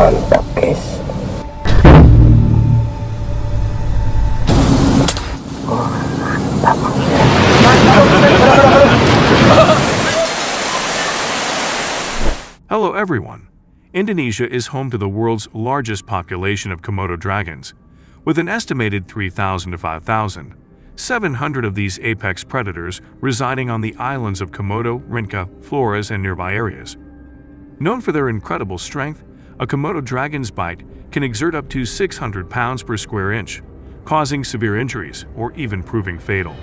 Mantap guys. Hello everyone. Indonesia is home to the world's largest population of Komodo dragons, with an estimated 3,000 to 5,000. 700 of these apex predators residing on the islands of Komodo, Rinca, Flores, and nearby areas. Known for their incredible strength, a Komodo dragon's bite can exert up to 600 pounds per square inch, causing severe injuries or even proving fatal.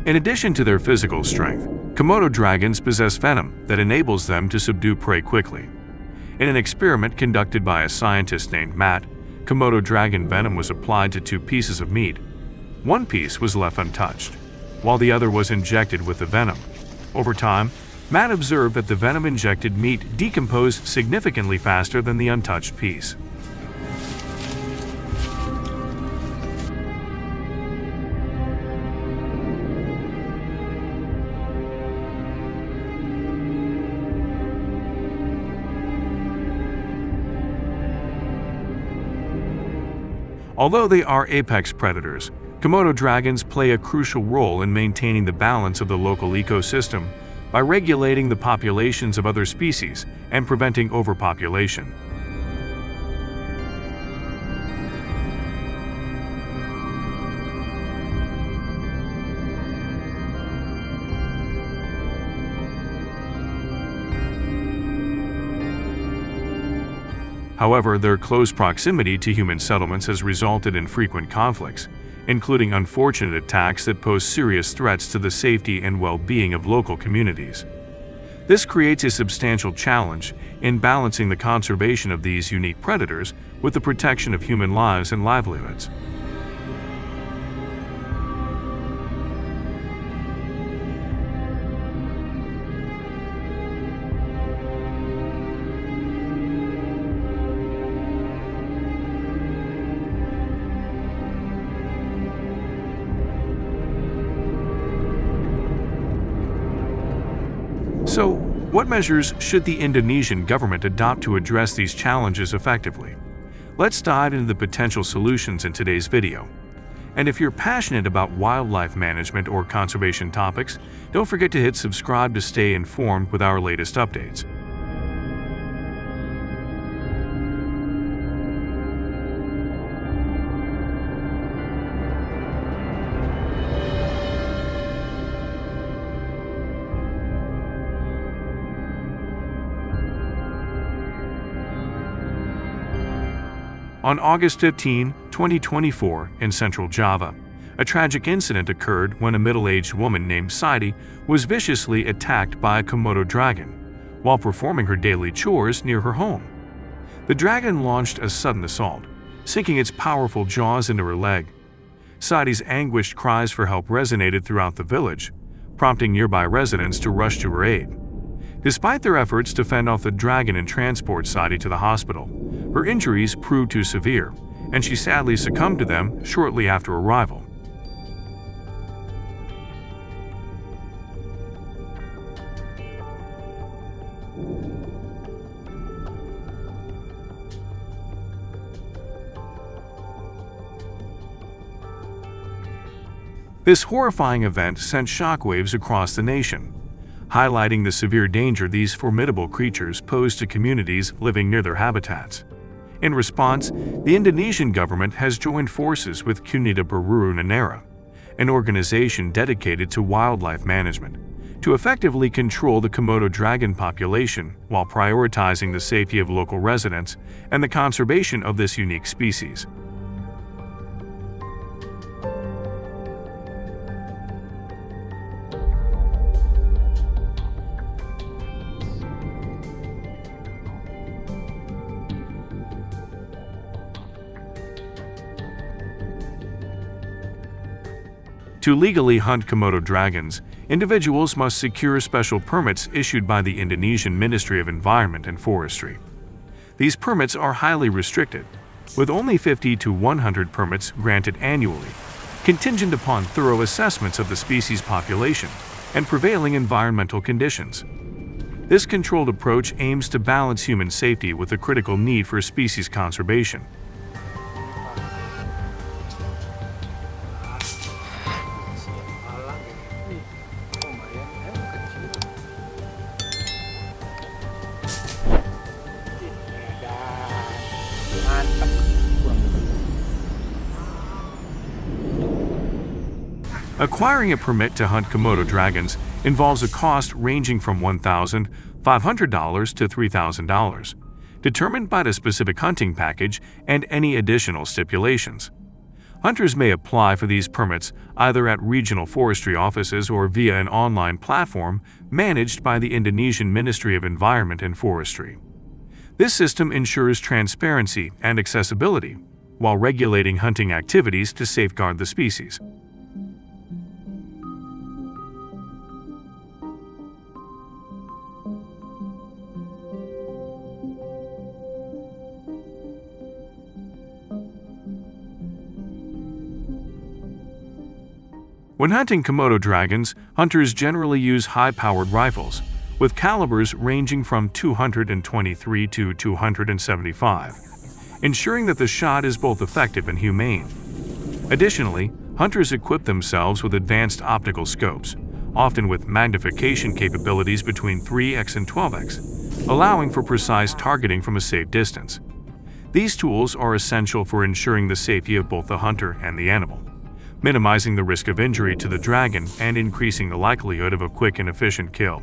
In addition to their physical strength, Komodo dragons possess venom that enables them to subdue prey quickly. In an experiment conducted by a scientist named Matt, Komodo dragon venom was applied to 2 pieces of meat. One piece was left untouched, while the other was injected with the venom. Over time, Matt observed that the venom-injected meat decomposed significantly faster than the untouched piece. Although they are apex predators, Komodo dragons play a crucial role in maintaining the balance of the local ecosystem by regulating the populations of other species and preventing overpopulation. However, their close proximity to human settlements has resulted in frequent conflicts, including unfortunate attacks that pose serious threats to the safety and well-being of local communities. This creates a substantial challenge in balancing the conservation of these unique predators with the protection of human lives and livelihoods. So, what measures should the Indonesian government adopt to address these challenges effectively? Let's dive into the potential solutions in today's video. And if you're passionate about wildlife management or conservation topics, don't forget to hit subscribe to stay informed with our latest updates. On August 15, 2024, in central Java, a tragic incident occurred when a middle-aged woman named Saidi was viciously attacked by a Komodo dragon while performing her daily chores near her home. The dragon launched a sudden assault, sinking its powerful jaws into her leg. Saidi's anguished cries for help resonated throughout the village, prompting nearby residents to rush to her aid. Despite their efforts to fend off the dragon and transport Saidi to the hospital, her injuries proved too severe, and she sadly succumbed to them shortly after arrival. This horrifying event sent shockwaves across the nation, highlighting the severe danger these formidable creatures pose to communities living near their habitats. In response, the Indonesian government has joined forces with Cunita Beru Nanera, an organization dedicated to wildlife management, to effectively control the Komodo dragon population while prioritizing the safety of local residents and the conservation of this unique species. To legally hunt Komodo dragons, individuals must secure special permits issued by the Indonesian Ministry of Environment and Forestry. These permits are highly restricted, with only 50 to 100 permits granted annually, contingent upon thorough assessments of the species population and prevailing environmental conditions. This controlled approach aims to balance human safety with the critical need for species conservation. Acquiring a permit to hunt Komodo dragons involves a cost ranging from $1,500 to $3,000, determined by the specific hunting package and any additional stipulations. Hunters may apply for these permits either at regional forestry offices or via an online platform managed by the Indonesian Ministry of Environment and Forestry. This system ensures transparency and accessibility while regulating hunting activities to safeguard the species. When hunting Komodo dragons, hunters generally use high-powered rifles, with calibers ranging from 223 to 275, ensuring that the shot is both effective and humane. Additionally, hunters equip themselves with advanced optical scopes, often with magnification capabilities between 3x and 12x, allowing for precise targeting from a safe distance. These tools are essential for ensuring the safety of both the hunter and the animal, minimizing the risk of injury to the dragon and increasing the likelihood of a quick and efficient kill.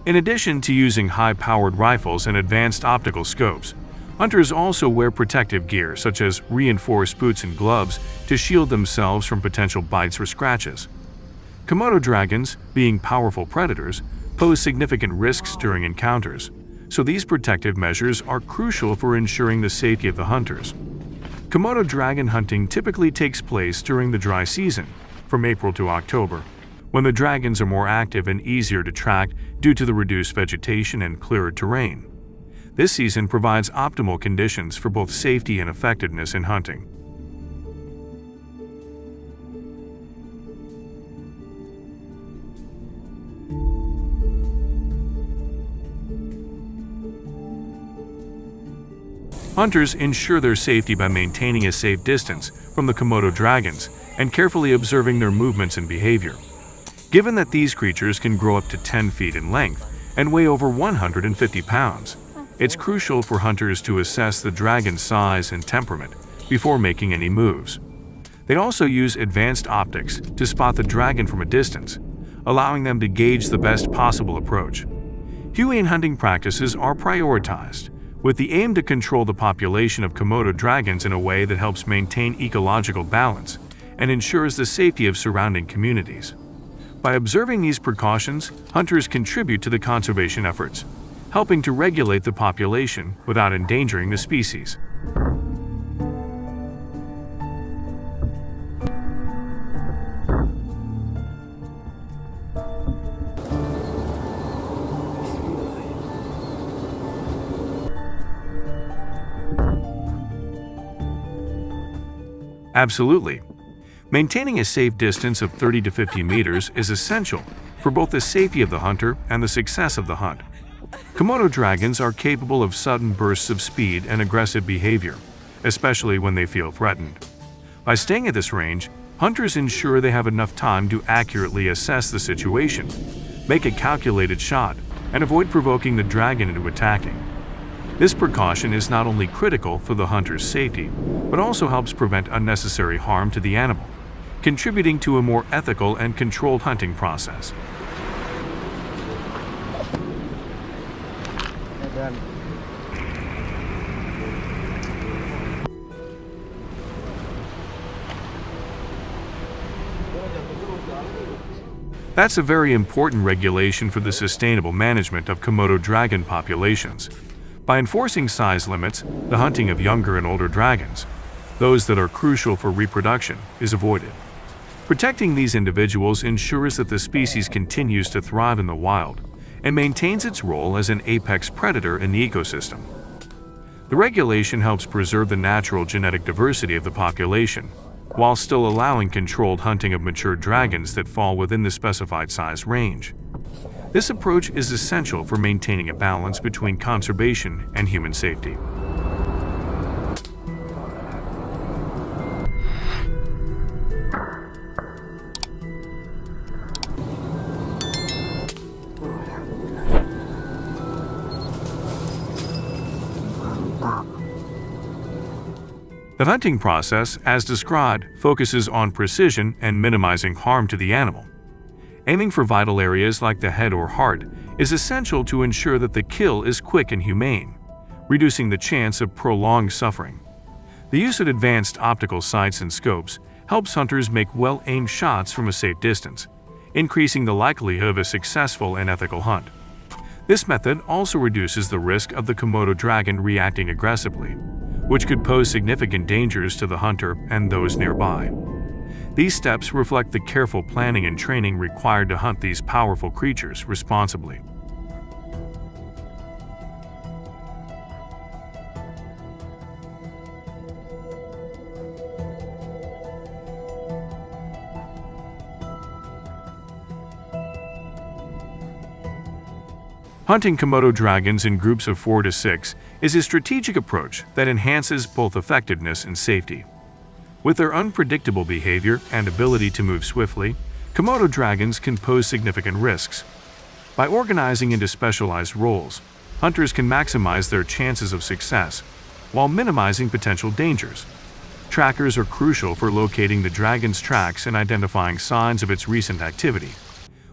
In addition to using high-powered rifles and advanced optical scopes, hunters also wear protective gear such as reinforced boots and gloves to shield themselves from potential bites or scratches. Komodo dragons, being powerful predators, pose significant risks during encounters, so these protective measures are crucial for ensuring the safety of the hunters. Komodo dragon hunting typically takes place during the dry season, from April to October, when the dragons are more active and easier to track due to the reduced vegetation and clearer terrain. This season provides optimal conditions for both safety and effectiveness in hunting. Hunters ensure their safety by maintaining a safe distance from the Komodo dragons and carefully observing their movements and behavior. Given that these creatures can grow up to 10 feet in length and weigh over 150 pounds, it's crucial for hunters to assess the dragon's size and temperament before making any moves. They also use advanced optics to spot the dragon from a distance, allowing them to gauge the best possible approach. Humane hunting practices are prioritized, with the aim to control the population of Komodo dragons in a way that helps maintain ecological balance and ensures the safety of surrounding communities. By observing these precautions, hunters contribute to the conservation efforts, helping to regulate the population without endangering the species. Absolutely. Maintaining a safe distance of 30 to 50 meters is essential for both the safety of the hunter and the success of the hunt. Komodo dragons are capable of sudden bursts of speed and aggressive behavior, especially when they feel threatened. By staying at this range, hunters ensure they have enough time to accurately assess the situation, make a calculated shot, and avoid provoking the dragon into attacking. This precaution is not only critical for the hunter's safety, but also helps prevent unnecessary harm to the animal, contributing to a more ethical and controlled hunting process. That's a very important regulation for the sustainable management of Komodo dragon populations. By enforcing size limits, the hunting of younger and older dragons, those that are crucial for reproduction, is avoided. Protecting these individuals ensures that the species continues to thrive in the wild and maintains its role as an apex predator in the ecosystem. The regulation helps preserve the natural genetic diversity of the population, while still allowing controlled hunting of mature dragons that fall within the specified size range. This approach is essential for maintaining a balance between conservation and human safety. The hunting process, as described, focuses on precision and minimizing harm to the animal. Aiming for vital areas like the head or heart is essential to ensure that the kill is quick and humane, reducing the chance of prolonged suffering. The use of advanced optical sights and scopes helps hunters make well-aimed shots from a safe distance, increasing the likelihood of a successful and ethical hunt. This method also reduces the risk of the Komodo dragon reacting aggressively, which could pose significant dangers to the hunter and those nearby. These steps reflect the careful planning and training required to hunt these powerful creatures responsibly. Hunting Komodo dragons in groups of 4 to 6 is a strategic approach that enhances both effectiveness and safety. With their unpredictable behavior and ability to move swiftly, Komodo dragons can pose significant risks. By organizing into specialized roles, hunters can maximize their chances of success while minimizing potential dangers. Trackers are crucial for locating the dragon's tracks and identifying signs of its recent activity,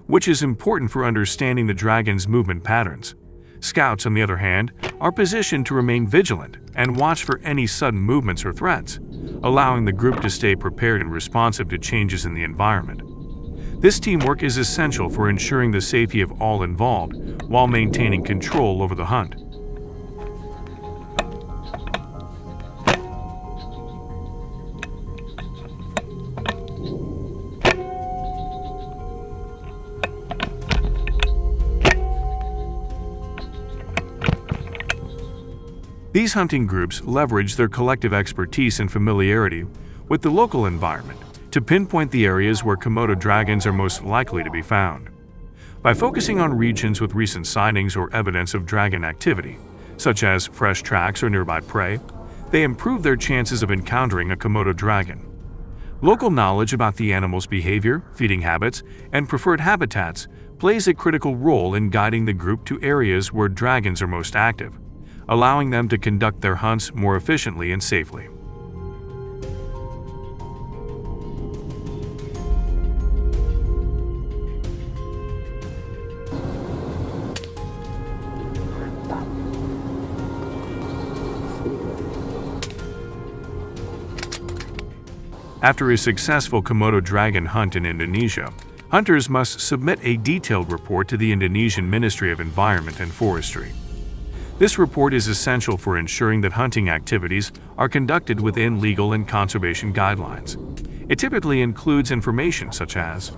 which is important for understanding the dragon's movement patterns. Scouts, on the other hand, are positioned to remain vigilant and watch for any sudden movements or threats, allowing the group to stay prepared and responsive to changes in the environment. This teamwork is essential for ensuring the safety of all involved while maintaining control over the hunt. These hunting groups leverage their collective expertise and familiarity with the local environment to pinpoint the areas where Komodo dragons are most likely to be found. By focusing on regions with recent sightings or evidence of dragon activity, such as fresh tracks or nearby prey, they improve their chances of encountering a Komodo dragon. Local knowledge about the animal's behavior, feeding habits, and preferred habitats plays a critical role in guiding the group to areas where dragons are most active, allowing them to conduct their hunts more efficiently and safely. After a successful Komodo dragon hunt in Indonesia, hunters must submit a detailed report to the Indonesian Ministry of Environment and Forestry. This report is essential for ensuring that hunting activities are conducted within legal and conservation guidelines. It typically includes information such as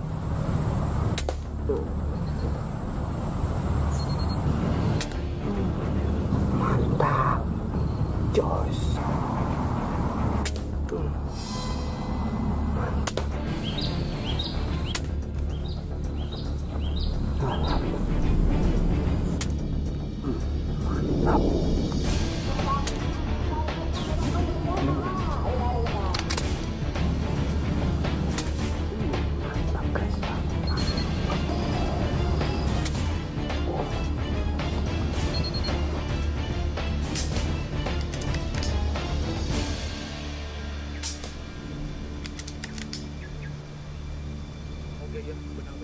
Iya, benar.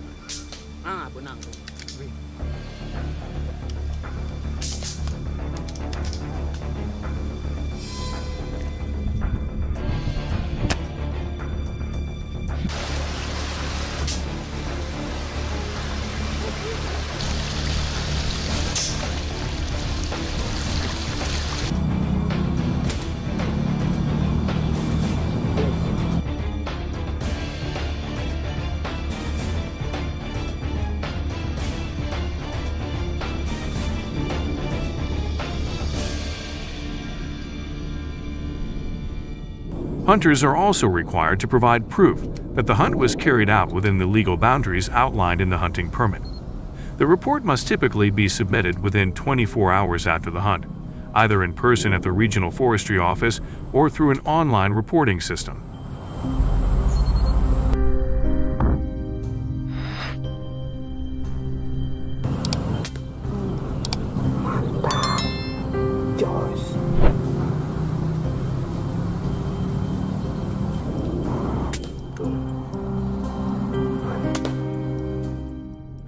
Benang. Wih. Hunters are also required to provide proof that the hunt was carried out within the legal boundaries outlined in the hunting permit. The report must typically be submitted within 24 hours after the hunt, either in person at the regional forestry office or through an online reporting system.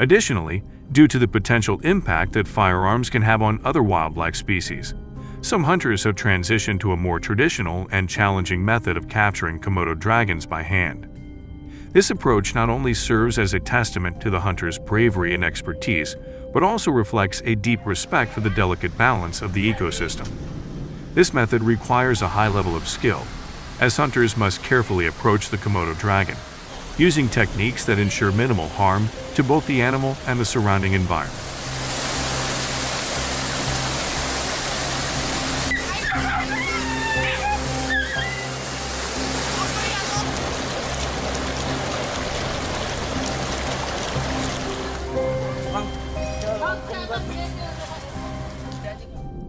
Additionally, due to the potential impact that firearms can have on other wildlife species, some hunters have transitioned to a more traditional and challenging method of capturing Komodo dragons by hand. This approach not only serves as a testament to the hunter's bravery and expertise, but also reflects a deep respect for the delicate balance of the ecosystem. This method requires a high level of skill, as hunters must carefully approach the Komodo dragon, using techniques that ensure minimal harm to both the animal and the surrounding environment.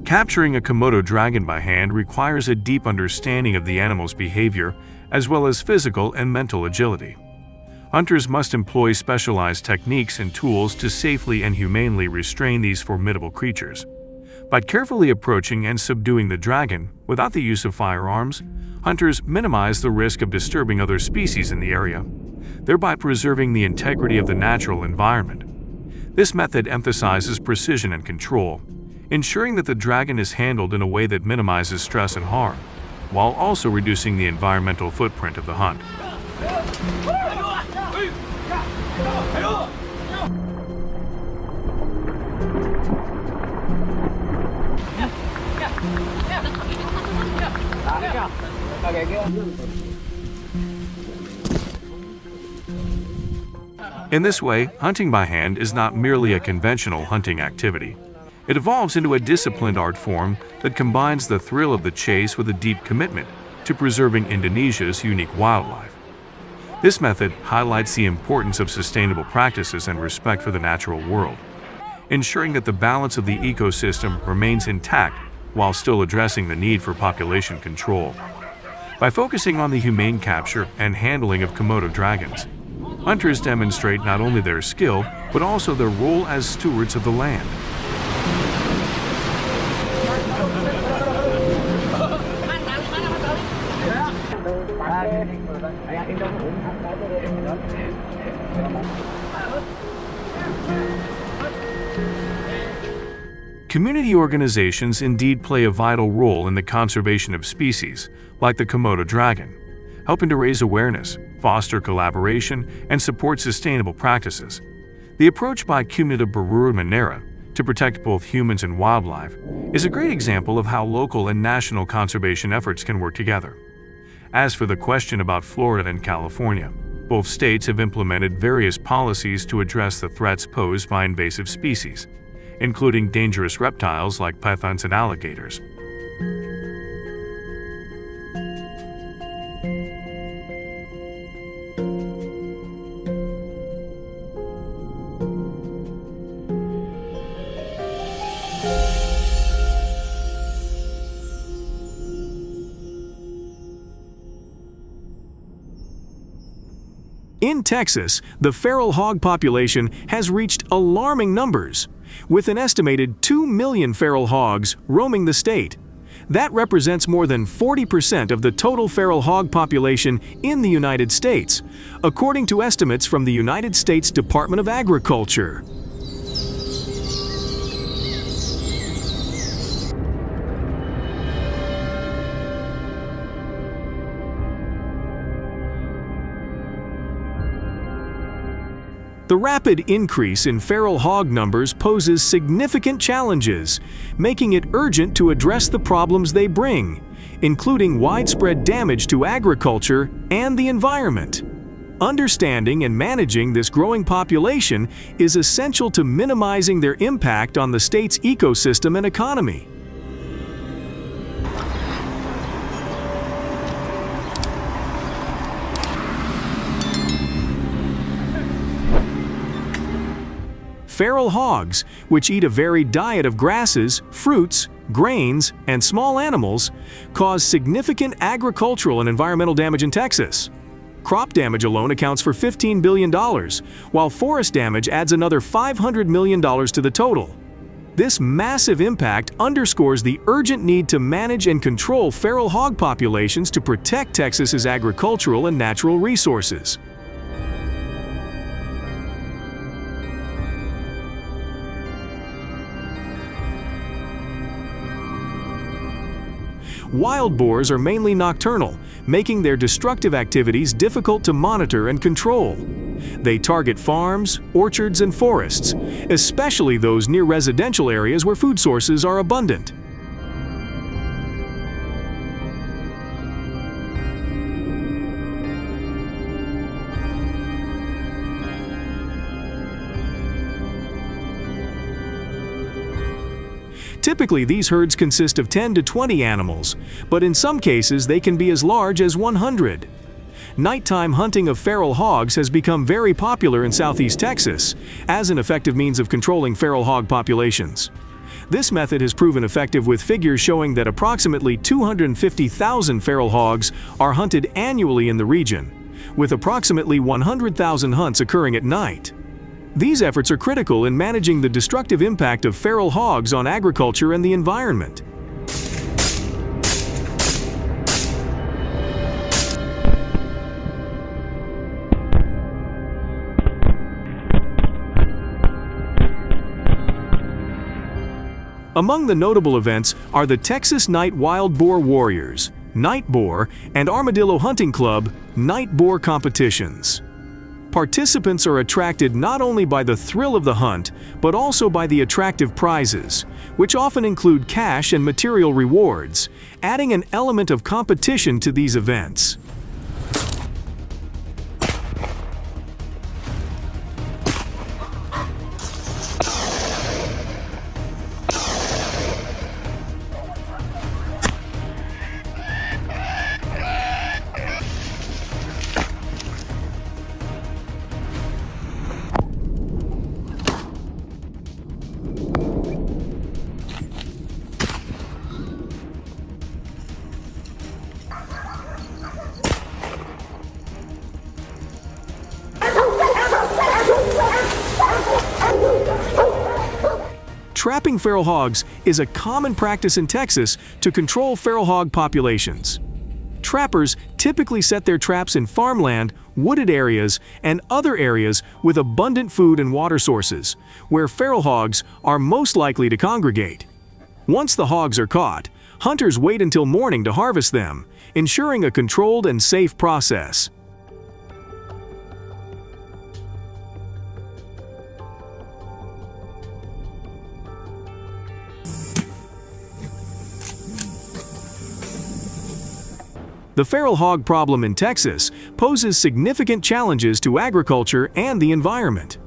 Capturing a Komodo dragon by hand requires a deep understanding of the animal's behavior, as well as physical and mental agility. Hunters must employ specialized techniques and tools to safely and humanely restrain these formidable creatures. By carefully approaching and subduing the dragon without the use of firearms, hunters minimize the risk of disturbing other species in the area, thereby preserving the integrity of the natural environment. This method emphasizes precision and control, ensuring that the dragon is handled in a way that minimizes stress and harm, while also reducing the environmental footprint of the hunt. In this way, hunting by hand is not merely a conventional hunting activity. It evolves into a disciplined art form that combines the thrill of the chase with a deep commitment to preserving Indonesia's unique wildlife. This method highlights the importance of sustainable practices and respect for the natural world, ensuring that the balance of the ecosystem remains intact while still addressing the need for population control. By focusing on the humane capture and handling of Komodo dragons, hunters demonstrate not only their skill, but also their role as stewards of the land. Community organizations indeed play a vital role in the conservation of species, like the Komodo dragon, helping to raise awareness, foster collaboration, and support sustainable practices. The approach by Comunidad Berurut Menara to protect both humans and wildlife is a great example of how local and national conservation efforts can work together. As for the question about Florida and California, both states have implemented various policies to address the threats posed by invasive species, including dangerous reptiles like pythons and alligators. In Texas, the feral hog population has reached alarming numbers, with an estimated 2 million feral hogs roaming the state. That represents more than 40% of the total feral hog population in the United States, according to estimates from the United States Department of Agriculture. The rapid increase in feral hog numbers poses significant challenges, making it urgent to address the problems they bring, including widespread damage to agriculture and the environment. Understanding and managing this growing population is essential to minimizing their impact on the state's ecosystem and economy. Feral hogs, which eat a varied diet of grasses, fruits, grains, and small animals, cause significant agricultural and environmental damage in Texas. Crop damage alone accounts for $15 billion, while forest damage adds another $500 million to the total. This massive impact underscores the urgent need to manage and control feral hog populations to protect Texas's agricultural and natural resources. Wild boars are mainly nocturnal, making their destructive activities difficult to monitor and control. They target farms, orchards, and forests, especially those near residential areas where food sources are abundant. Typically, these herds consist of 10 to 20 animals, but in some cases they can be as large as 100. Nighttime hunting of feral hogs has become very popular in southeast Texas as an effective means of controlling feral hog populations. This method has proven effective, with figures showing that approximately 250,000 feral hogs are hunted annually in the region, with approximately 100,000 hunts occurring at night. These efforts are critical in managing the destructive impact of feral hogs on agriculture and the environment. Among the notable events are the Texas Night Wild Boar Warriors, Night Boar, and Armadillo Hunting Club Night Boar competitions. Participants are attracted not only by the thrill of the hunt, but also by the attractive prizes, which often include cash and material rewards, adding an element of competition to these events. Trapping feral hogs is a common practice in Texas to control feral hog populations. Trappers typically set their traps in farmland, wooded areas, and other areas with abundant food and water sources, where feral hogs are most likely to congregate. Once the hogs are caught, hunters wait until morning to harvest them, ensuring a controlled and safe process. The feral hog problem in Texas poses significant challenges to agriculture and the environment.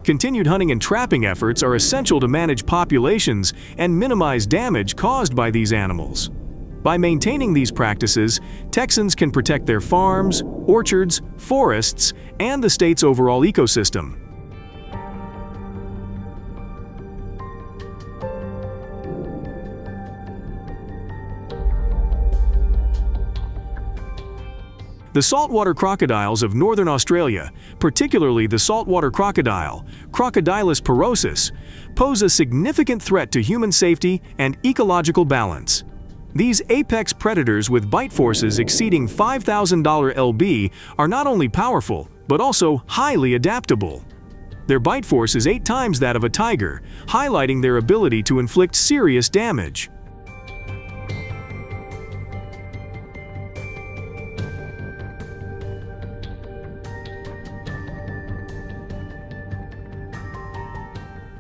Continued hunting and trapping efforts are essential to manage populations and minimize damage caused by these animals. By maintaining these practices, Texans can protect their farms, orchards, forests, and the state's overall ecosystem. The saltwater crocodiles of northern Australia, particularly the saltwater crocodile, Crocodilus porosus, pose a significant threat to human safety and ecological balance. These apex predators with bite forces exceeding $5,000 lb are not only powerful, but also highly adaptable. Their bite force is 8 times that of a tiger, highlighting their ability to inflict serious damage.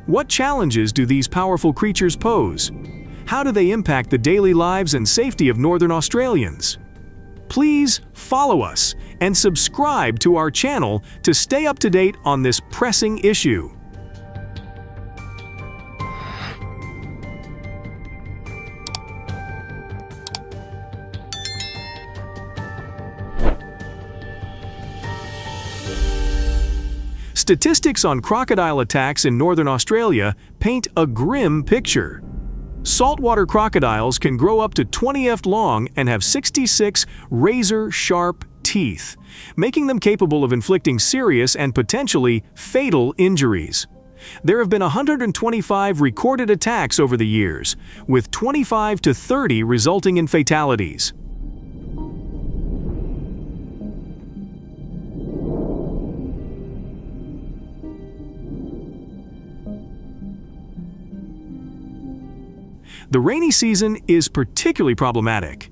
What challenges do these powerful creatures pose? How do they impact the daily lives and safety of Northern Australians? Please follow us and subscribe to our channel to stay up to date on this pressing issue. Statistics on crocodile attacks in Northern Australia paint a grim picture. Saltwater crocodiles can grow up to 20 feet long and have 66 razor-sharp teeth, making them capable of inflicting serious and potentially fatal injuries. There have been 125 recorded attacks over the years, with 25 to 30 resulting in fatalities. The rainy season is particularly problematic.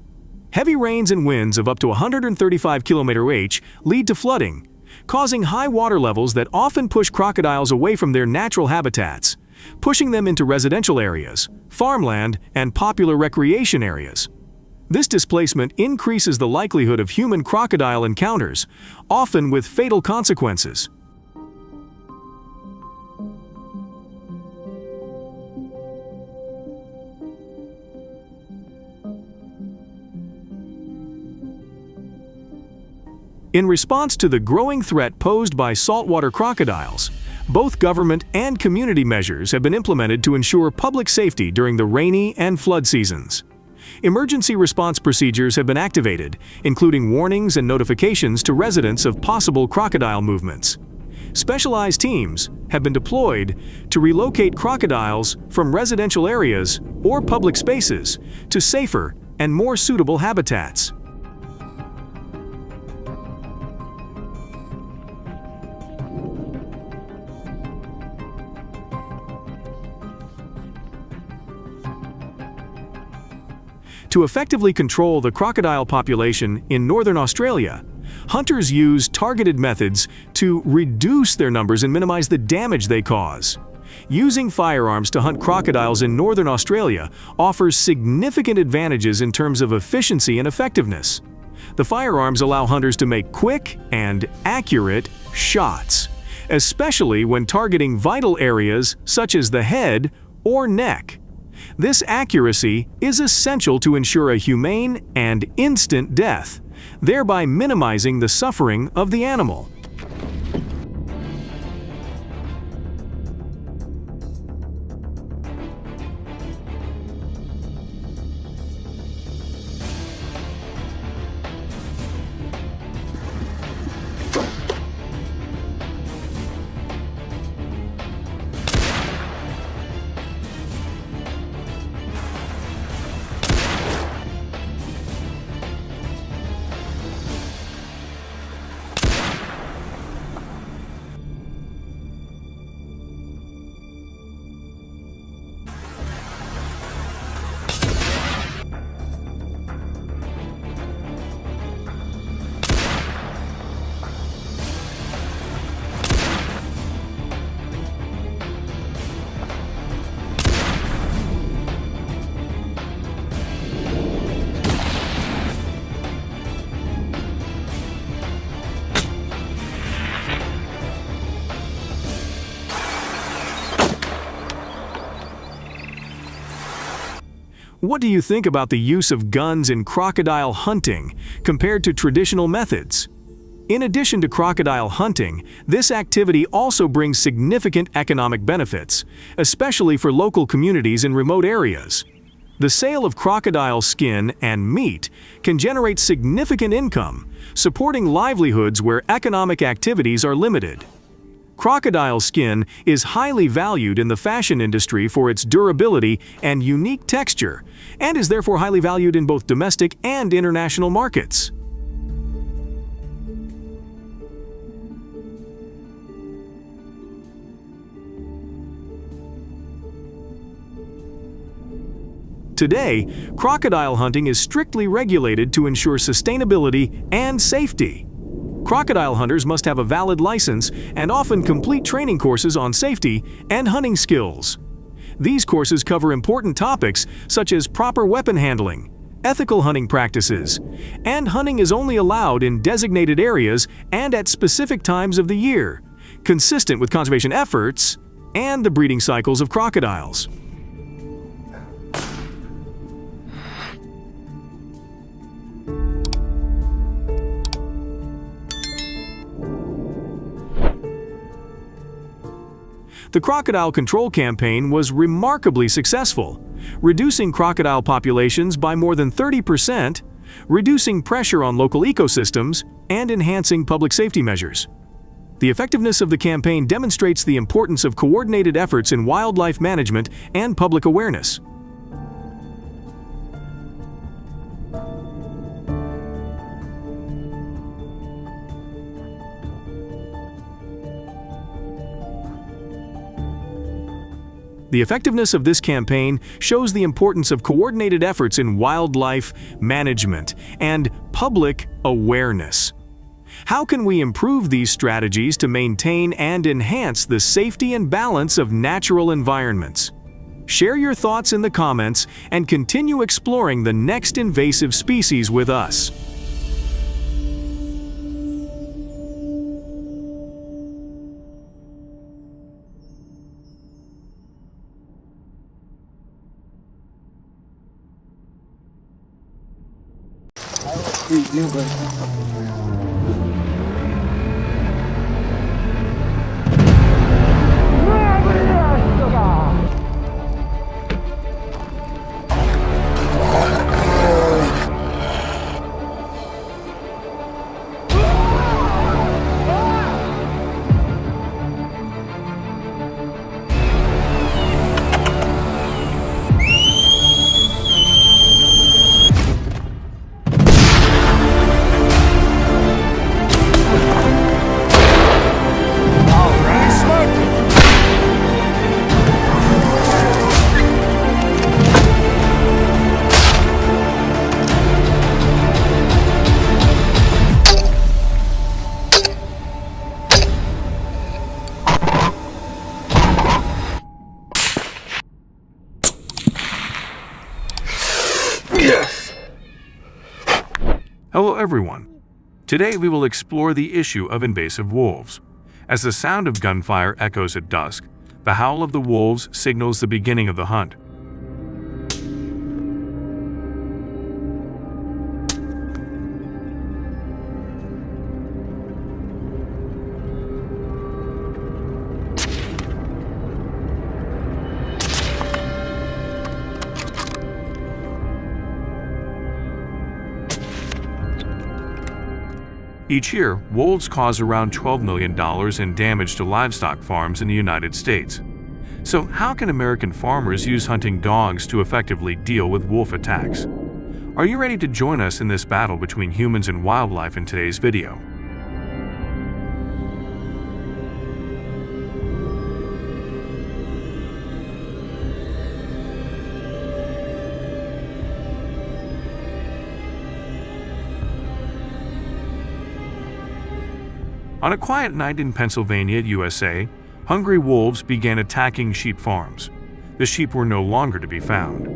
Heavy rains and winds of up to 135 km/h lead to flooding, causing high water levels that often push crocodiles away from their natural habitats, pushing them into residential areas, farmland, and popular recreation areas. This displacement increases the likelihood of human-crocodile encounters, often with fatal consequences. In response to the growing threat posed by saltwater crocodiles, both government and community measures have been implemented to ensure public safety during the rainy and flood seasons. Emergency response procedures have been activated, including warnings and notifications to residents of possible crocodile movements. Specialized teams have been deployed to relocate crocodiles from residential areas or public spaces to safer and more suitable habitats. To effectively control the crocodile population in Northern Australia, hunters use targeted methods to reduce their numbers and minimize the damage they cause. Using firearms to hunt crocodiles in Northern Australia offers significant advantages in terms of efficiency and effectiveness. The firearms allow hunters to make quick and accurate shots, especially when targeting vital areas such as the head or neck. This accuracy is essential to ensure a humane and instant death, thereby minimizing the suffering of the animal. What do you think about the use of guns in crocodile hunting compared to traditional methods? In addition to crocodile hunting, this activity also brings significant economic benefits, especially for local communities in remote areas. The sale of crocodile skin and meat can generate significant income, supporting livelihoods where economic activities are limited. Crocodile skin is highly valued in the fashion industry for its durability and unique texture, and is therefore highly valued in both domestic and international markets. Today, crocodile hunting is strictly regulated to ensure sustainability and safety. Crocodile hunters must have a valid license and often complete training courses on safety and hunting skills. These courses cover important topics such as proper weapon handling, ethical hunting practices, and hunting is only allowed in designated areas and at specific times of the year, consistent with conservation efforts and the breeding cycles of crocodiles. The crocodile control campaign was remarkably successful, reducing crocodile populations by more than 30%, reducing pressure on local ecosystems, and enhancing public safety measures. The effectiveness of the campaign demonstrates the importance of coordinated efforts in wildlife management and public awareness. The effectiveness of this campaign shows the importance of coordinated efforts in wildlife management and public awareness. How can we improve these strategies to maintain and enhance the safety and balance of natural environments? Share your thoughts in the comments and continue exploring the next invasive species with us. Hello everyone. Today we will explore the issue of invasive wolves. As the sound of gunfire echoes at dusk, the howl of the wolves signals the beginning of the hunt. Each year, wolves cause around $12 million in damage to livestock farms in the United States. So how can American farmers use hunting dogs to effectively deal with wolf attacks? Are you ready to join us in this battle between humans and wildlife in today's video? On a quiet night in Pennsylvania, USA, hungry wolves began attacking sheep farms. The sheep were no longer to be found.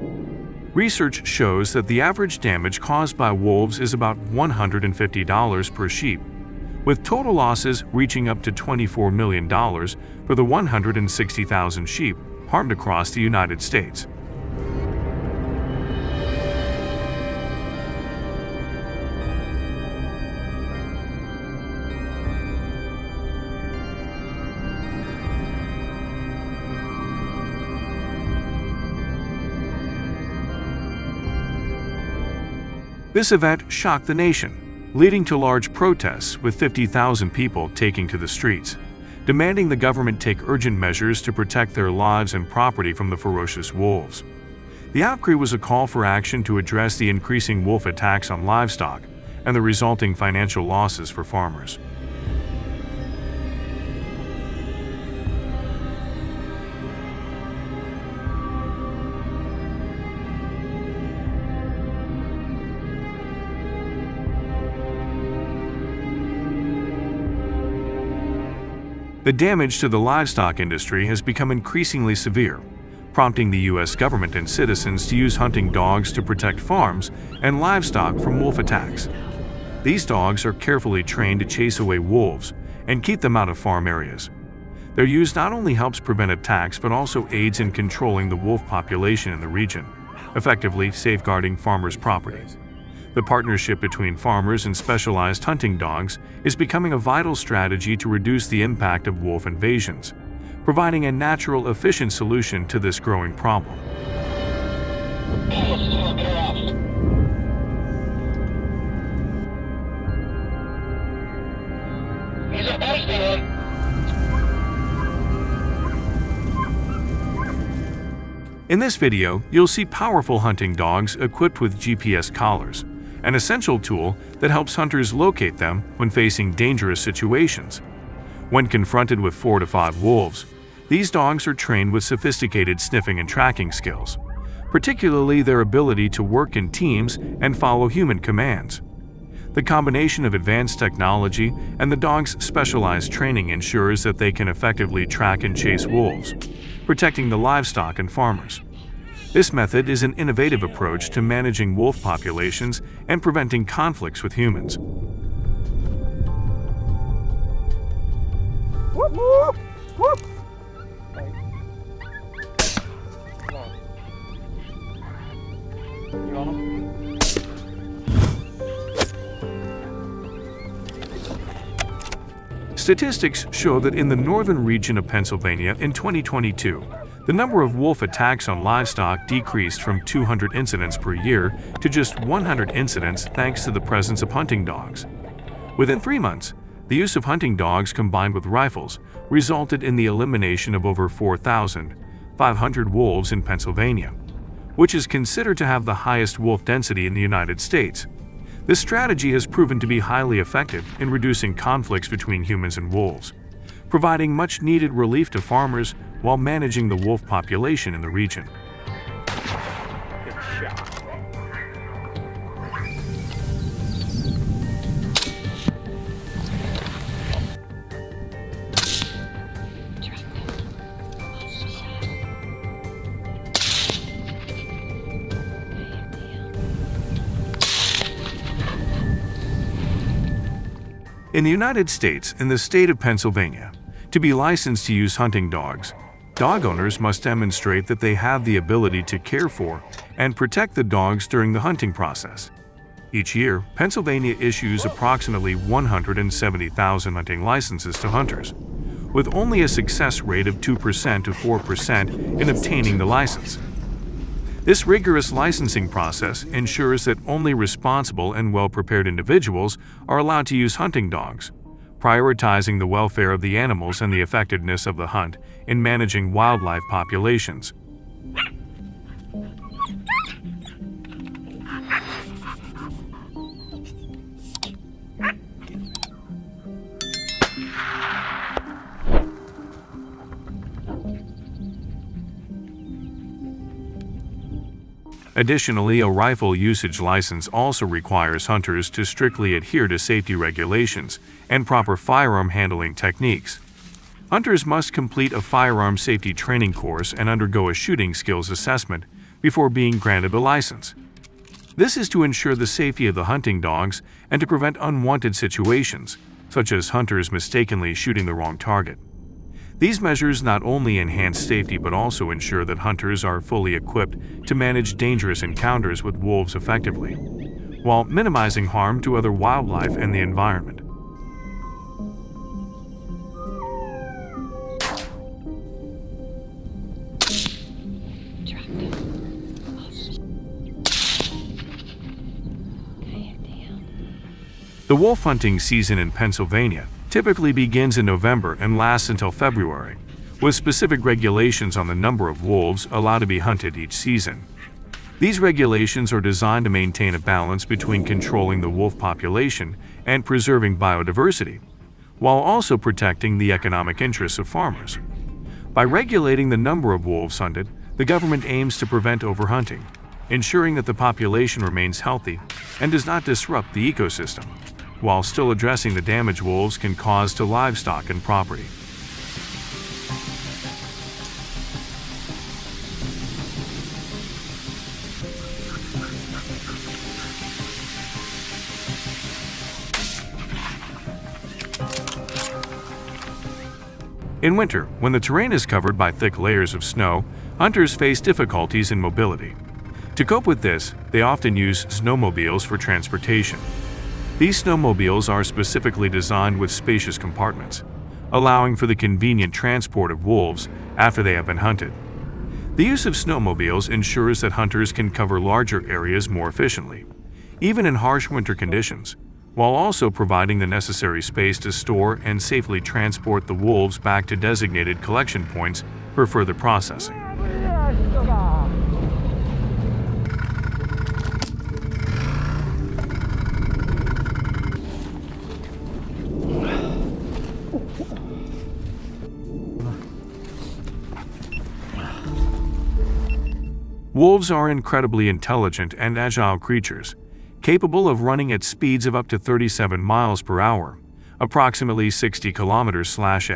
Research shows that the average damage caused by wolves is about $150 per sheep, with total losses reaching up to $24 million for the 160,000 sheep harmed across the United States. This event shocked the nation, leading to large protests with 50,000 people taking to the streets. demanding the government take urgent measures to protect their lives and property from the ferocious wolves. The outcry was a call for action to address the increasing wolf attacks on livestock and the resulting financial losses for farmers. The damage to the livestock industry has become increasingly severe, prompting the U.S. government and citizens to use hunting dogs to protect farms and livestock from wolf attacks. These dogs are carefully trained to chase away wolves and keep them out of farm areas. Their use not only helps prevent attacks but also aids in controlling the wolf population in the region, effectively safeguarding farmers' property. The partnership between farmers and specialized hunting dogs is becoming a vital strategy to reduce the impact of wolf invasions, providing a natural, efficient solution to this growing problem. In this video, you'll see powerful hunting dogs equipped with GPS collars, an essential tool that helps hunters locate them when facing dangerous situations. When confronted with 4 to 5 wolves, these dogs are trained with sophisticated sniffing and tracking skills, particularly their ability to work in teams and follow human commands. The combination of advanced technology and the dog's specialized training ensures that they can effectively track and chase wolves, protecting the livestock and farmers. This method is an innovative approach to managing wolf populations and preventing conflicts with humans. Whoop, whoop, whoop. You want them? Statistics show that in the northern region of Pennsylvania in 2022, the number of wolf attacks on livestock decreased from 200 incidents per year to just 100 incidents thanks to the presence of hunting dogs. Within 3 months, the use of hunting dogs combined with rifles resulted in the elimination of over 4,500 wolves in Pennsylvania, which is considered to have the highest wolf density in the United States. This strategy has proven to be highly effective in reducing conflicts between humans and wolves, providing much-needed relief to farmers while managing the wolf population in the region. Good shot. In the United States, in the state of Pennsylvania, to be licensed to use hunting dogs, dog owners must demonstrate that they have the ability to care for and protect the dogs during the hunting process. Each year, Pennsylvania issues approximately 170,000 hunting licenses to hunters, with only a success rate of 2% to 4% in obtaining the license. This rigorous licensing process ensures that only responsible and well-prepared individuals are allowed to use hunting dogs, prioritizing the welfare of the animals and the effectiveness of the hunt in managing wildlife populations. Additionally, a rifle usage license also requires hunters to strictly adhere to safety regulations and proper firearm handling techniques. Hunters must complete a firearm safety training course and undergo a shooting skills assessment before being granted a license. This is to ensure the safety of the hunting dogs and to prevent unwanted situations, such as hunters mistakenly shooting the wrong target. These measures not only enhance safety but also ensure that hunters are fully equipped to manage dangerous encounters with wolves effectively, while minimizing harm to other wildlife and the environment. The wolf hunting season in Pennsylvania typically begins in November and lasts until February, with specific regulations on the number of wolves allowed to be hunted each season. These regulations are designed to maintain a balance between controlling the wolf population and preserving biodiversity, while also protecting the economic interests of farmers. By regulating the number of wolves hunted, the government aims to prevent overhunting, ensuring that the population remains healthy and does not disrupt the ecosystem, while still addressing the damage wolves can cause to livestock and property. In winter, when the terrain is covered by thick layers of snow, hunters face difficulties in mobility. To cope with this, they often use snowmobiles for transportation. These snowmobiles are specifically designed with spacious compartments, allowing for the convenient transport of wolves after they have been hunted. The use of snowmobiles ensures that hunters can cover larger areas more efficiently, even in harsh winter conditions, while also providing the necessary space to store and safely transport the wolves back to designated collection points for further processing. Wolves are incredibly intelligent and agile creatures, capable of running at speeds of up to 37 miles per hour, approximately 60 kilometers/h.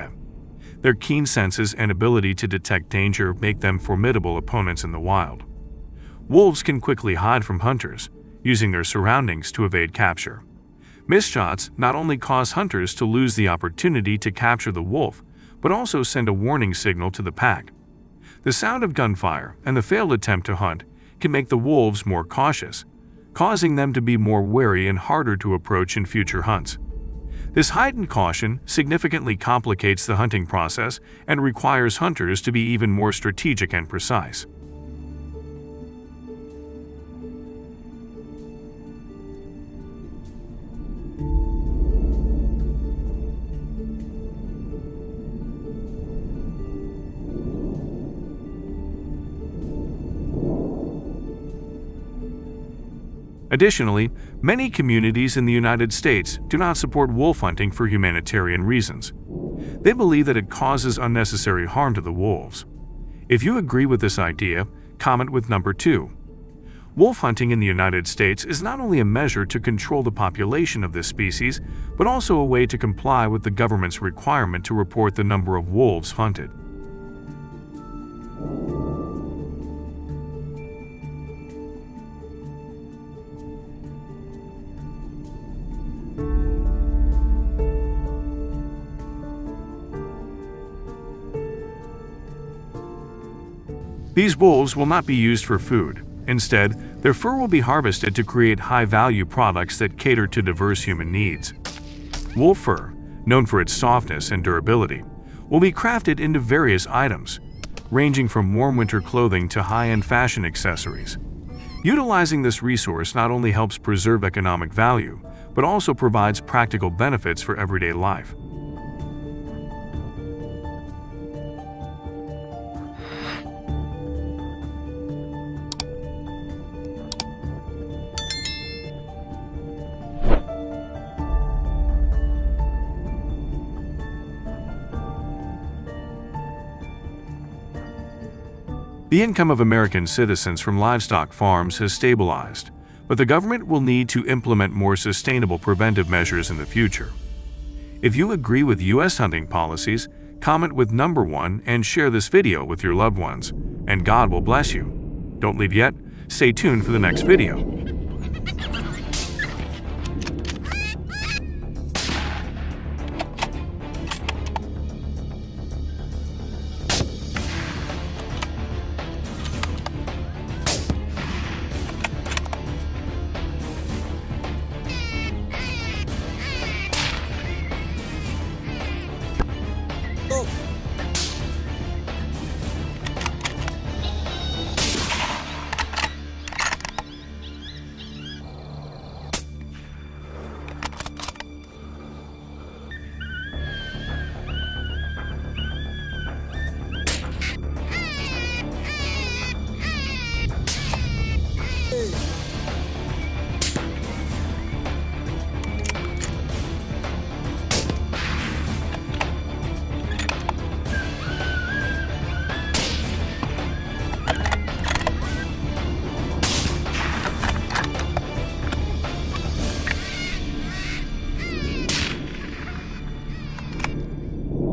Their keen senses and ability to detect danger make them formidable opponents in the wild. Wolves can quickly hide from hunters, using their surroundings to evade capture. Missed shots not only cause hunters to lose the opportunity to capture the wolf, but also send a warning signal to the pack. The sound of gunfire and the failed attempt to hunt can make the wolves more cautious, causing them to be more wary and harder to approach in future hunts. This heightened caution significantly complicates the hunting process and requires hunters to be even more strategic and precise. Additionally, many communities in the United States do not support wolf hunting for humanitarian reasons. They believe that it causes unnecessary harm to the wolves. If you agree with this idea, comment with number 2. Wolf hunting in the United States is not only a measure to control the population of this species, but also a way to comply with the government's requirement to report the number of wolves hunted. These wolves will not be used for food. Instead, their fur will be harvested to create high-value products that cater to diverse human needs. Wolf fur, known for its softness and durability, will be crafted into various items, ranging from warm winter clothing to high-end fashion accessories. Utilizing this resource not only helps preserve economic value, but also provides practical benefits for everyday life. The income of American citizens from livestock farms has stabilized, but the government will need to implement more sustainable preventive measures in the future. If you agree with U.S. hunting policies, comment with number 1 and share this video with your loved ones, and God will bless you. Don't leave yet. Stay tuned for the next video.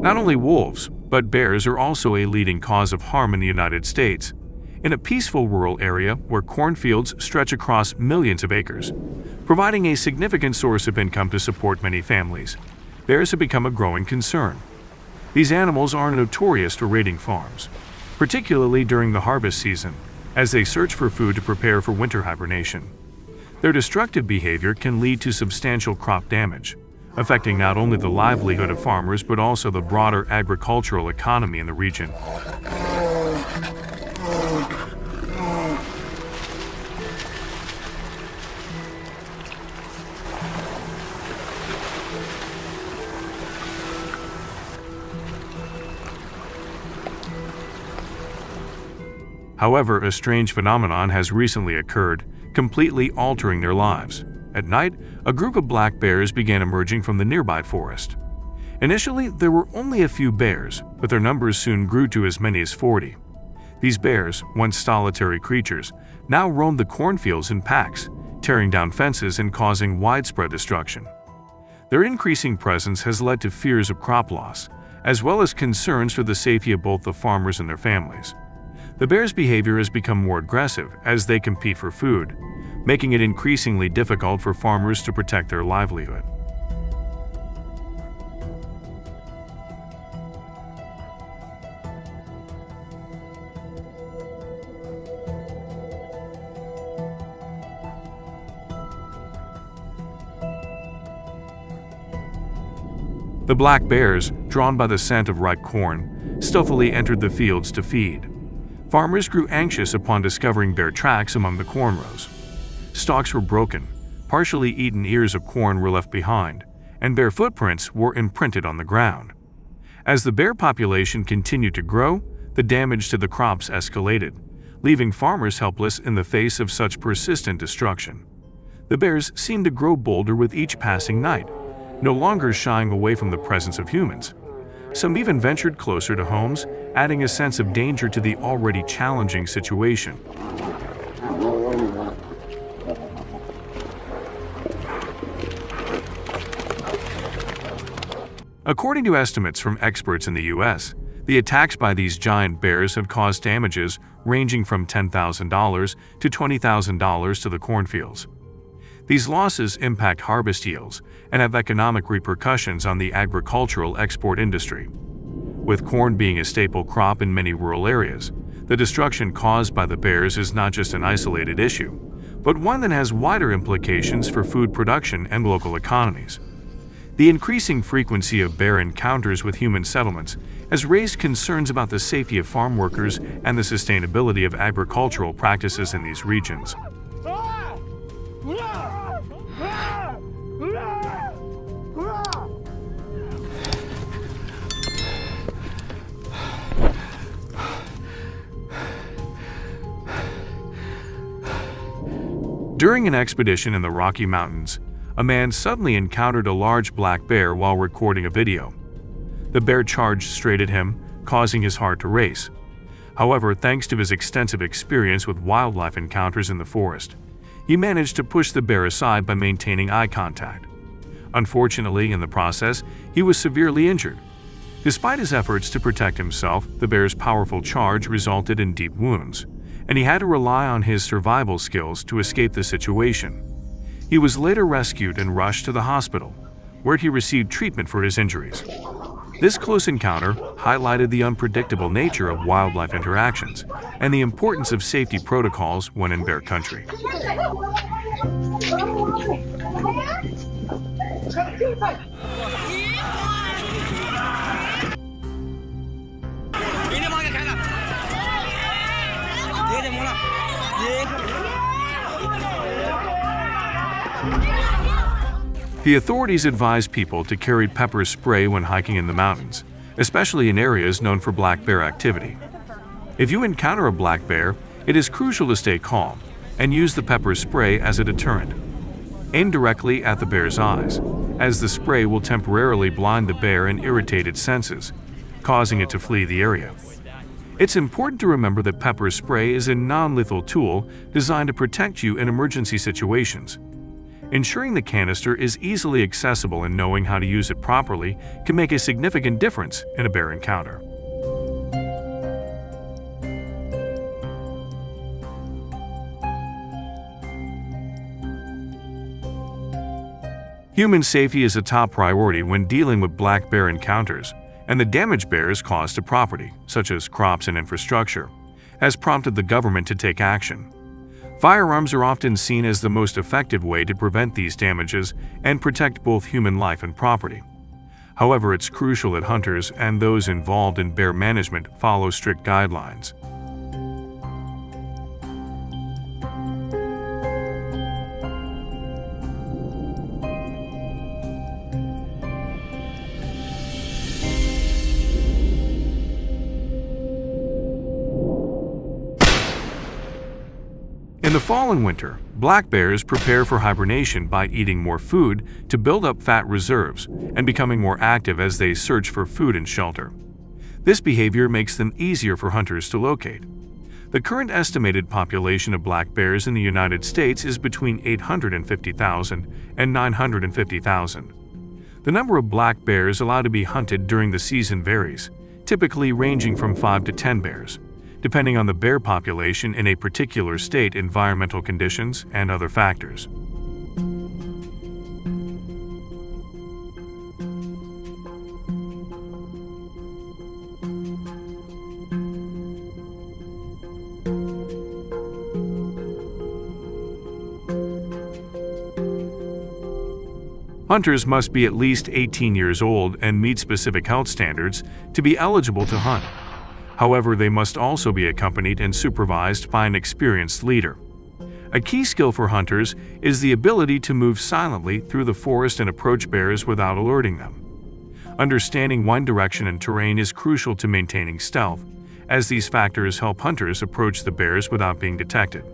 Not only wolves, but bears are also a leading cause of harm in the United States. In a peaceful rural area where cornfields stretch across millions of acres, providing a significant source of income to support many families, bears have become a growing concern. These animals are notorious for raiding farms, particularly during the harvest season, as they search for food to prepare for winter hibernation. Their destructive behavior can lead to substantial crop damage, affecting not only the livelihood of farmers but also the broader agricultural economy in the region. However, a strange phenomenon has recently occurred, completely altering their lives. At night, a group of black bears began emerging from the nearby forest. Initially, there were only a few bears, but their numbers soon grew to as many as 40. These bears, once solitary creatures, now roamed the cornfields in packs, tearing down fences and causing widespread destruction. Their increasing presence has led to fears of crop loss, as well as concerns for the safety of both the farmers and their families. The bears' behavior has become more aggressive as they compete for food, making it increasingly difficult for farmers to protect their livelihood. The black bears, drawn by the scent of ripe corn, stealthily entered the fields to feed. Farmers grew anxious upon discovering bear tracks among the corn rows. Stalks were broken, partially eaten ears of corn were left behind, and bear footprints were imprinted on the ground. As the bear population continued to grow, the damage to the crops escalated, leaving farmers helpless in the face of such persistent destruction. The bears seemed to grow bolder with each passing night, no longer shying away from the presence of humans. Some even ventured closer to homes, adding a sense of danger to the already challenging situation. According to estimates from experts in the U.S., the attacks by these giant bears have caused damages ranging from $10,000 to $20,000 to the cornfields. These losses impact harvest yields and have economic repercussions on the agricultural export industry. With corn being a staple crop in many rural areas, the destruction caused by the bears is not just an isolated issue, but one that has wider implications for food production and local economies. The increasing frequency of bear encounters with human settlements has raised concerns about the safety of farm workers and the sustainability of agricultural practices in these regions. During an expedition in the Rocky Mountains, a man suddenly encountered a large black bear while recording a video. The bear charged straight at him, causing his heart to race. However, thanks to his extensive experience with wildlife encounters in the forest, he managed to push the bear aside by maintaining eye contact. Unfortunately, in the process, he was severely injured. Despite his efforts to protect himself, the bear's powerful charge resulted in deep wounds, and he had to rely on his survival skills to escape the situation. He was later rescued and rushed to the hospital, where he received treatment for his injuries. This close encounter highlighted the unpredictable nature of wildlife interactions and the importance of safety protocols when in bear country. The authorities advise people to carry pepper spray when hiking in the mountains, especially in areas known for black bear activity. If you encounter a black bear, it is crucial to stay calm and use the pepper spray as a deterrent. Aim directly at the bear's eyes, as the spray will temporarily blind the bear and irritate its senses, causing it to flee the area. It's important to remember that pepper spray is a non-lethal tool designed to protect you in emergency situations. Ensuring the canister is easily accessible and knowing how to use it properly can make a significant difference in a bear encounter. Human safety is a top priority when dealing with black bear encounters, and the damage bears cause to property, such as crops and infrastructure, has prompted the government to take action. Firearms are often seen as the most effective way to prevent these damages and protect both human life and property. However, it's crucial that hunters and those involved in bear management follow strict guidelines. In the fall and winter, black bears prepare for hibernation by eating more food to build up fat reserves and becoming more active as they search for food and shelter. This behavior makes them easier for hunters to locate. The current estimated population of black bears in the United States is between 850,000 and 950,000. The number of black bears allowed to be hunted during the season varies, typically ranging from 5 to 10 bears, depending on the bear population in a particular state, environmental conditions, and other factors. Hunters must be at least 18 years old and meet specific health standards to be eligible to hunt. However, they must also be accompanied and supervised by an experienced leader. A key skill for hunters is the ability to move silently through the forest and approach bears without alerting them. Understanding wind direction and terrain is crucial to maintaining stealth, as these factors help hunters approach the bears without being detected.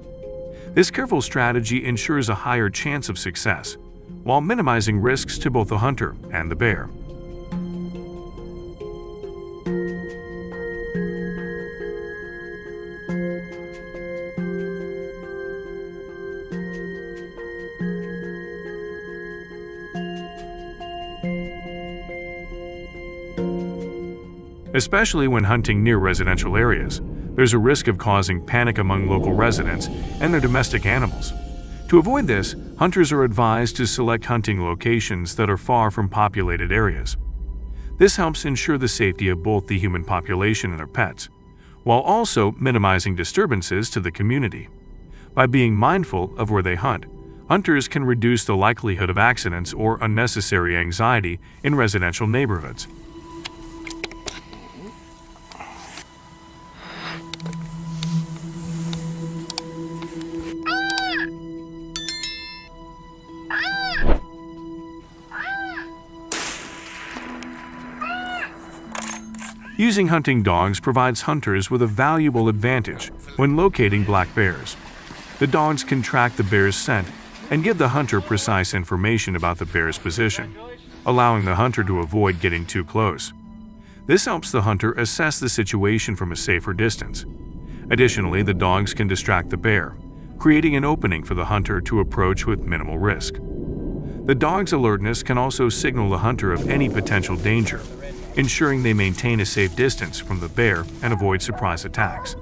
This careful strategy ensures a higher chance of success, while minimizing risks to both the hunter and the bear. Especially when hunting near residential areas, there's a risk of causing panic among local residents and their domestic animals. To avoid this, hunters are advised to select hunting locations that are far from populated areas. This helps ensure the safety of both the human population and their pets, while also minimizing disturbances to the community. By being mindful of where they hunt, hunters can reduce the likelihood of accidents or unnecessary anxiety in residential neighborhoods. Using hunting dogs provides hunters with a valuable advantage when locating black bears. The dogs can track the bear's scent and give the hunter precise information about the bear's position, allowing the hunter to avoid getting too close. This helps the hunter assess the situation from a safer distance. Additionally, the dogs can distract the bear, creating an opening for the hunter to approach with minimal risk. The dog's alertness can also signal the hunter of any potential danger, ensuring they maintain a safe distance from the bear and avoid surprise attacks.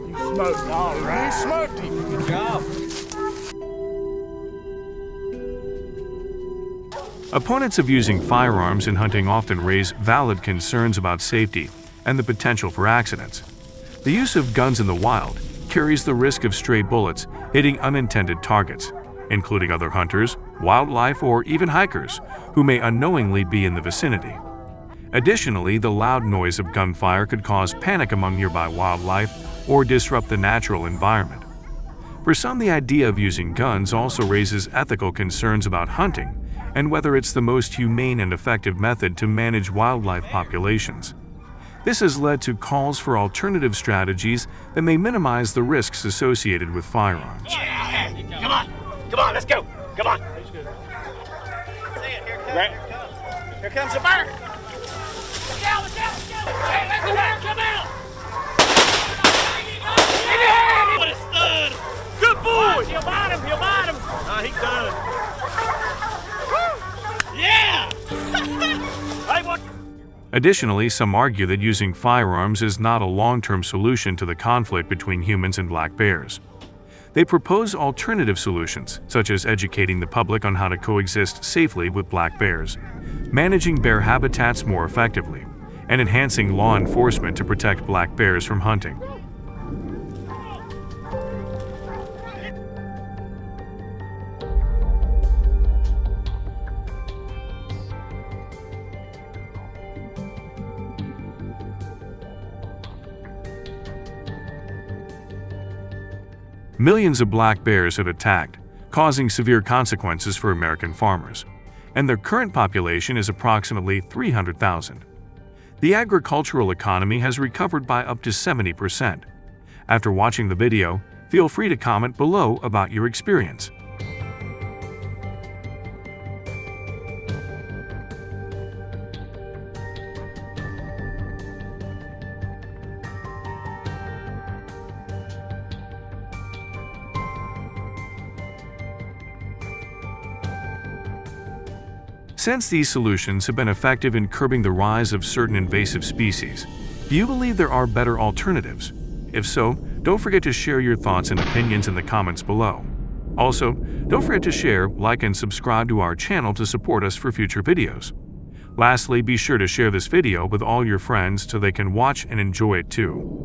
You smoked, all right. You smoked him. Good job. Opponents of using firearms in hunting often raise valid concerns about safety and the potential for accidents. The use of guns in the wild carries the risk of stray bullets hitting unintended targets, including other hunters, wildlife, or even hikers who may unknowingly be in the vicinity. Additionally, the loud noise of gunfire could cause panic among nearby wildlife or disrupt the natural environment. For some, the idea of using guns also raises ethical concerns about hunting and whether it's the most humane and effective method to manage wildlife populations. This has led to calls for alternative strategies that may minimize the risks associated with firearms. Come on, let's go. Come on. Right. Here comes the bear. Look out, look out, look out. Hey, let the bear come out. What a stud. Good boy. He'll bite him, he'll bite him. He's done. Yeah. Hey, what? Additionally, some argue that using firearms is not a long-term solution to the conflict between humans and black bears. They propose alternative solutions, such as educating the public on how to coexist safely with black bears, managing bear habitats more effectively, and enhancing law enforcement to protect black bears from hunting. Millions of black bears have attacked, causing severe consequences for American farmers, and their current population is approximately 300,000. The agricultural economy has recovered by up to 70%. After watching the video, feel free to comment below about your experience. Since these solutions have been effective in curbing the rise of certain invasive species, do you believe there are better alternatives? If so, don't forget to share your thoughts and opinions in the comments below. Also, don't forget to share, like, and subscribe to our channel to support us for future videos. Lastly, be sure to share this video with all your friends so they can watch and enjoy it too.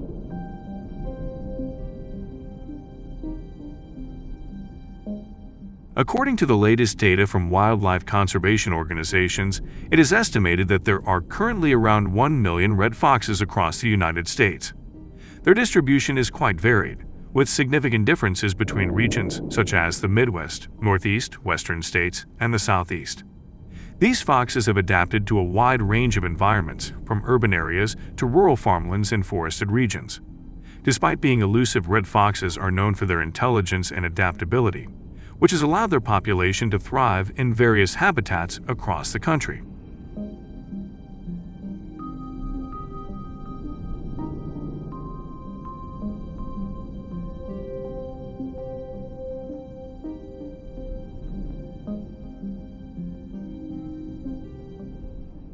According to the latest data from wildlife conservation organizations, it is estimated that there are currently around 1 million red foxes across the United States. Their distribution is quite varied, with significant differences between regions such as the Midwest, Northeast, Western states, and the Southeast. These foxes have adapted to a wide range of environments, from urban areas to rural farmlands and forested regions. Despite being elusive, red foxes are known for their intelligence and adaptability, which has allowed their population to thrive in various habitats across the country.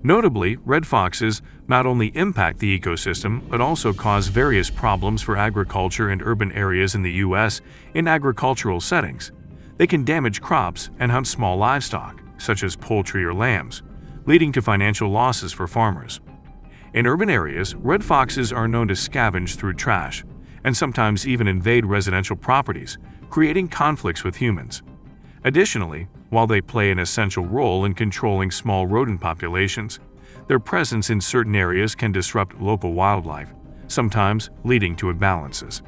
Notably, red foxes not only impact the ecosystem but also cause various problems for agriculture and urban areas in the U.S. in agricultural settings. They can damage crops and hunt small livestock, such as poultry or lambs, leading to financial losses for farmers. In urban areas, red foxes are known to scavenge through trash and sometimes even invade residential properties, creating conflicts with humans. Additionally, while they play an essential role in controlling small rodent populations, their presence in certain areas can disrupt local wildlife, sometimes leading to imbalances.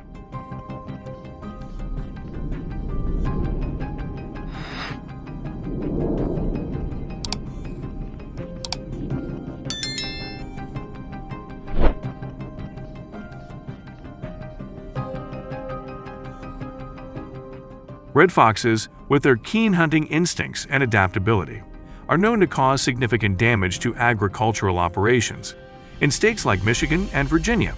Red foxes, with their keen hunting instincts and adaptability, are known to cause significant damage to agricultural operations. In states like Michigan and Virginia,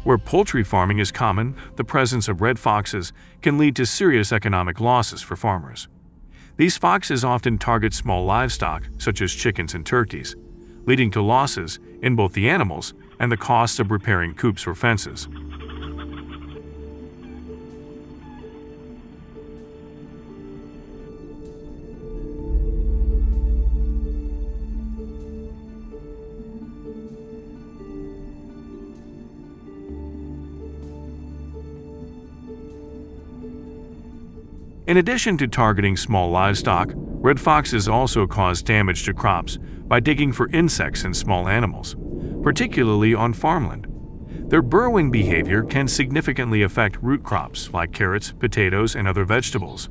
where poultry farming is common, the presence of red foxes can lead to serious economic losses for farmers. These foxes often target small livestock, such as chickens and turkeys, leading to losses in both the animals and the costs of repairing coops or fences. In addition to targeting small livestock, red foxes also cause damage to crops by digging for insects and small animals, particularly on farmland. Their burrowing behavior can significantly affect root crops like carrots, potatoes, and other vegetables,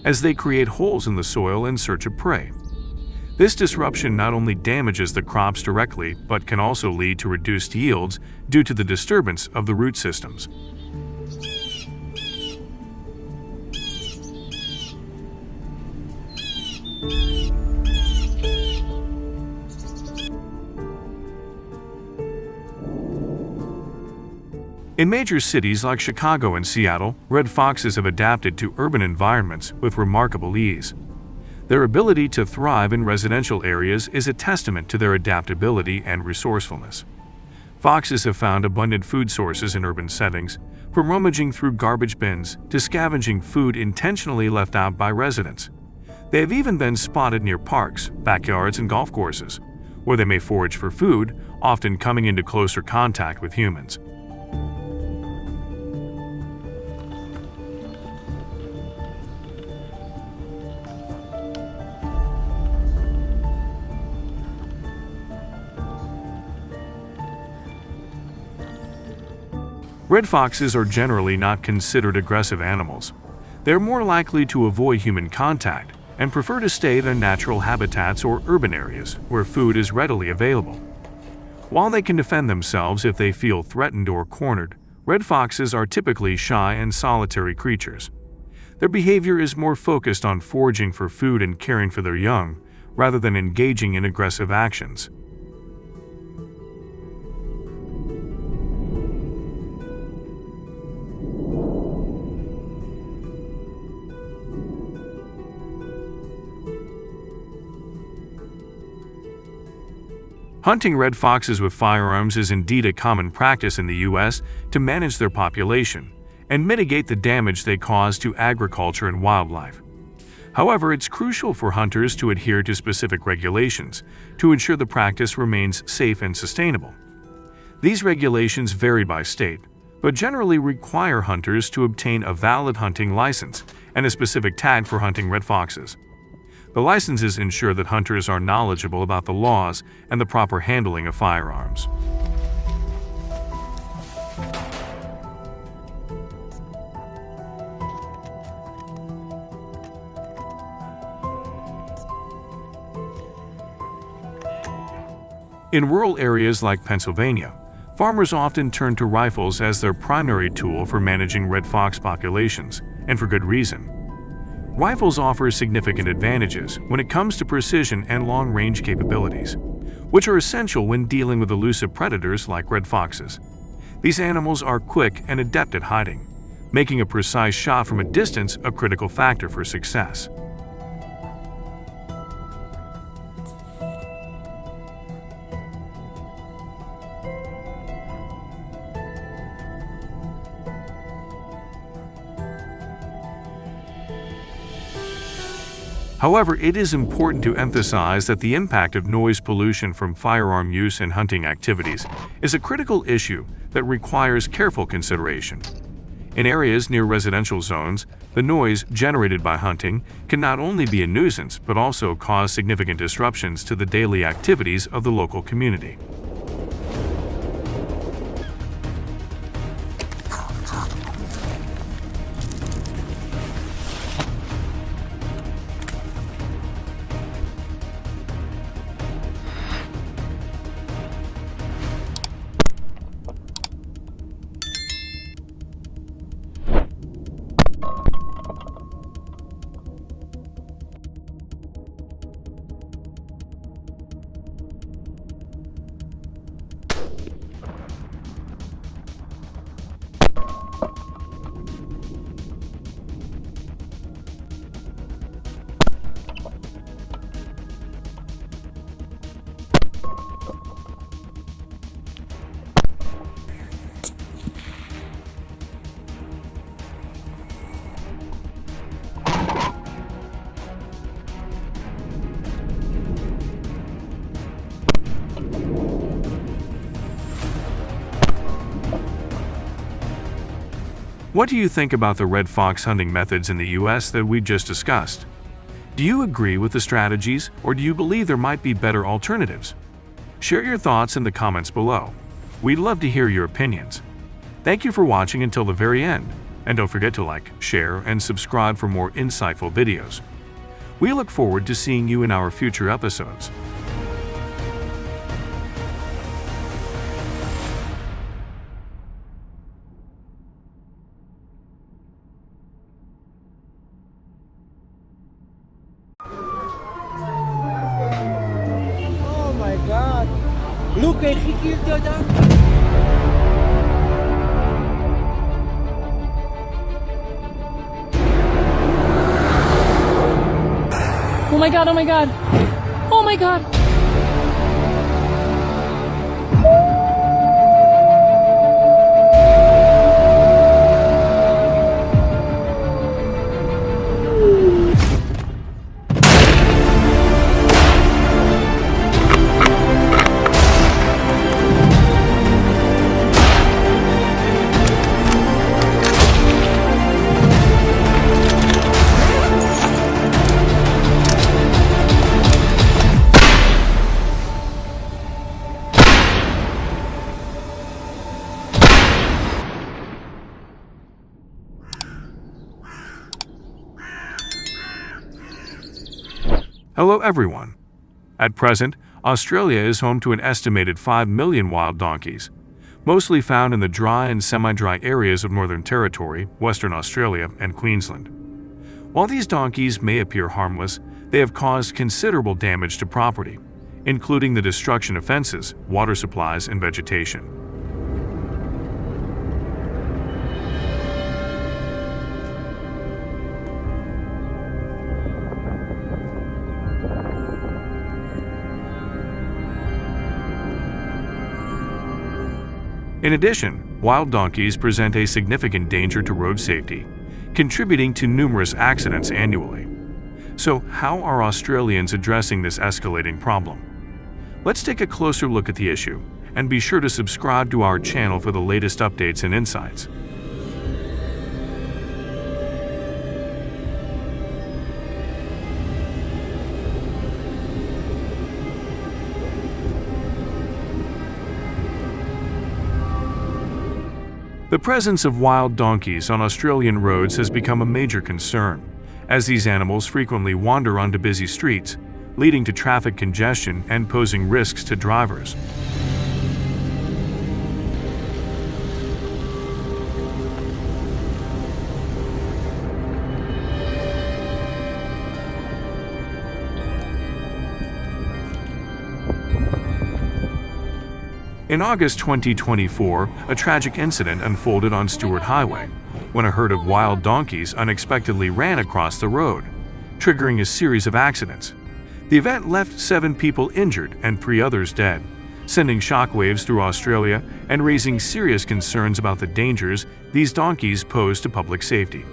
as they create holes in the soil in search of prey. This disruption not only damages the crops directly, but can also lead to reduced yields due to the disturbance of the root systems. In major cities like Chicago and Seattle, red foxes have adapted to urban environments with remarkable ease. Their ability to thrive in residential areas is a testament to their adaptability and resourcefulness. Foxes have found abundant food sources in urban settings, from rummaging through garbage bins to scavenging food intentionally left out by residents. They have even been spotted near parks, backyards, and golf courses, where they may forage for food, often coming into closer contact with humans. Red foxes are generally not considered aggressive animals. They are more likely to avoid human contact and prefer to stay in their natural habitats or urban areas where food is readily available. While they can defend themselves if they feel threatened or cornered, red foxes are typically shy and solitary creatures. Their behavior is more focused on foraging for food and caring for their young, rather than engaging in aggressive actions. Hunting red foxes with firearms is indeed a common practice in the U.S. to manage their population and mitigate the damage they cause to agriculture and wildlife. However, it's crucial for hunters to adhere to specific regulations to ensure the practice remains safe and sustainable. These regulations vary by state, but generally require hunters to obtain a valid hunting license and a specific tag for hunting red foxes. The licenses ensure that hunters are knowledgeable about the laws and the proper handling of firearms. In rural areas like Pennsylvania, farmers often turn to rifles as their primary tool for managing red fox populations, and for good reason. Rifles offer significant advantages when it comes to precision and long-range capabilities, which are essential when dealing with elusive predators like red foxes. These animals are quick and adept at hiding, making a precise shot from a distance a critical factor for success. However, it is important to emphasize that the impact of noise pollution from firearm use in hunting activities is a critical issue that requires careful consideration. In areas near residential zones, the noise generated by hunting can not only be a nuisance but also cause significant disruptions to the daily activities of the local community. What do you think about the red fox hunting methods in the U.S. that we just discussed? Do you agree with the strategies, or do you believe there might be better alternatives? Share your thoughts in the comments below. We'd love to hear your opinions. Thank you for watching until the very end, and don't forget to like, share, and subscribe for more insightful videos. We look forward to seeing you in our future episodes. Oh my God! Look, hij giet hier. my god, oh my god. Oh my god. Hello everyone. At present, Australia is home to an estimated 5 million wild donkeys, mostly found in the dry and semi-dry areas of Northern Territory, Western Australia, and Queensland. While these donkeys may appear harmless, they have caused considerable damage to property, including the destruction of fences, water supplies, and vegetation. In addition, wild donkeys present a significant danger to road safety, contributing to numerous accidents annually. So, how are Australians addressing this escalating problem? Let's take a closer look at the issue, and be sure to subscribe to our channel for the latest updates and insights. The presence of wild donkeys on Australian roads has become a major concern, as these animals frequently wander onto busy streets, leading to traffic congestion and posing risks to drivers. In August 2024, a tragic incident unfolded on Stewart Highway, when a herd of wild donkeys unexpectedly ran across the road, triggering a series of accidents. The event left 7 people injured and 3 others dead, sending shockwaves through Australia and raising serious concerns about the dangers these donkeys pose to public safety.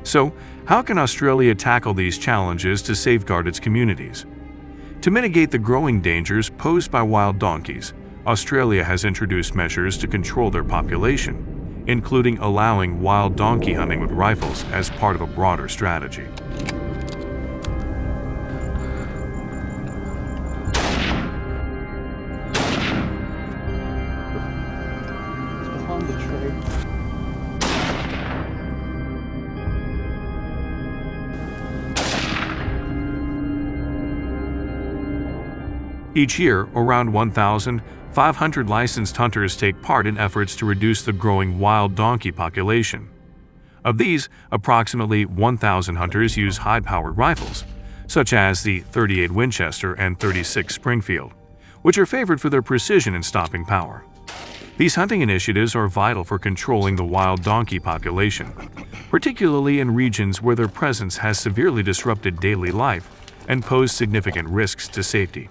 So, how can Australia tackle these challenges to safeguard its communities? To mitigate the growing dangers posed by wild donkeys, Australia has introduced measures to control their population, including allowing wild donkey hunting with rifles as part of a broader strategy. Behind the tree. Each year, around 1,500 licensed hunters take part in efforts to reduce the growing wild donkey population. Of these, approximately 1,000 hunters use high-powered rifles, such as the .38 Winchester and .36 Springfield, which are favored for their precision and stopping power. These hunting initiatives are vital for controlling the wild donkey population, particularly in regions where their presence has severely disrupted daily life and posed significant risks to safety.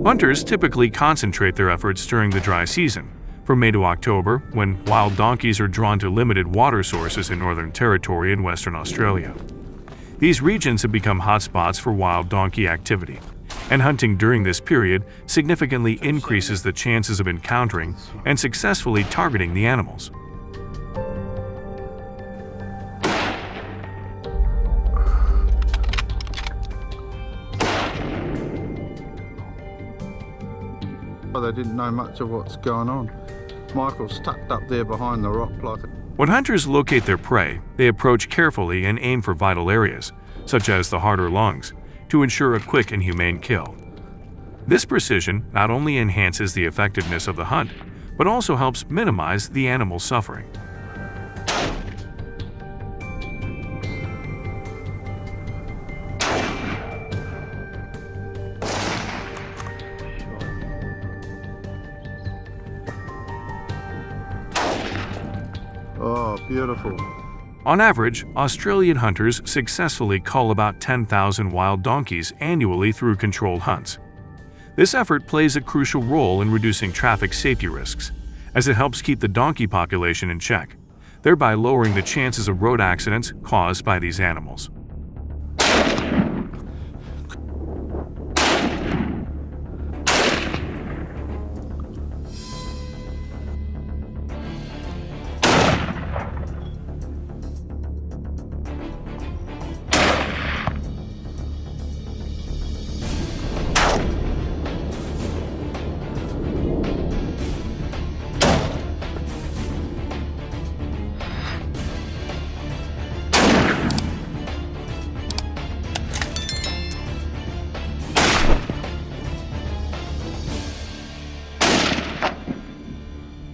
Hunters typically concentrate their efforts during the dry season, from May to October, when wild donkeys are drawn to limited water sources in Northern Territory and Western Australia. These regions have become hotspots for wild donkey activity, and hunting during this period significantly increases the chances of encountering and successfully targeting the animals. They didn't know much of what's going on. Michael's tucked up there behind the rock like When hunters locate their prey, they approach carefully and aim for vital areas, such as the heart or lungs, to ensure a quick and humane kill. This precision not only enhances the effectiveness of the hunt, but also helps minimize the animal's suffering. Oh, beautiful. On average, Australian hunters successfully cull about 10,000 wild donkeys annually through controlled hunts. This effort plays a crucial role in reducing traffic safety risks, as it helps keep the donkey population in check, thereby lowering the chances of road accidents caused by these animals.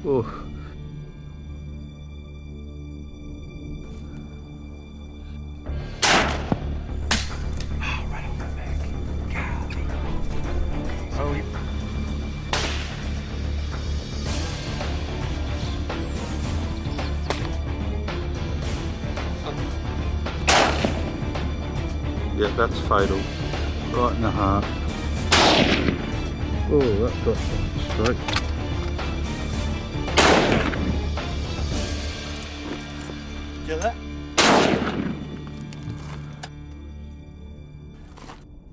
Oh. Right over the back. Golly. Oh, Yeah, that's fatal. Right in the heart. Oh, that got straight. Get that?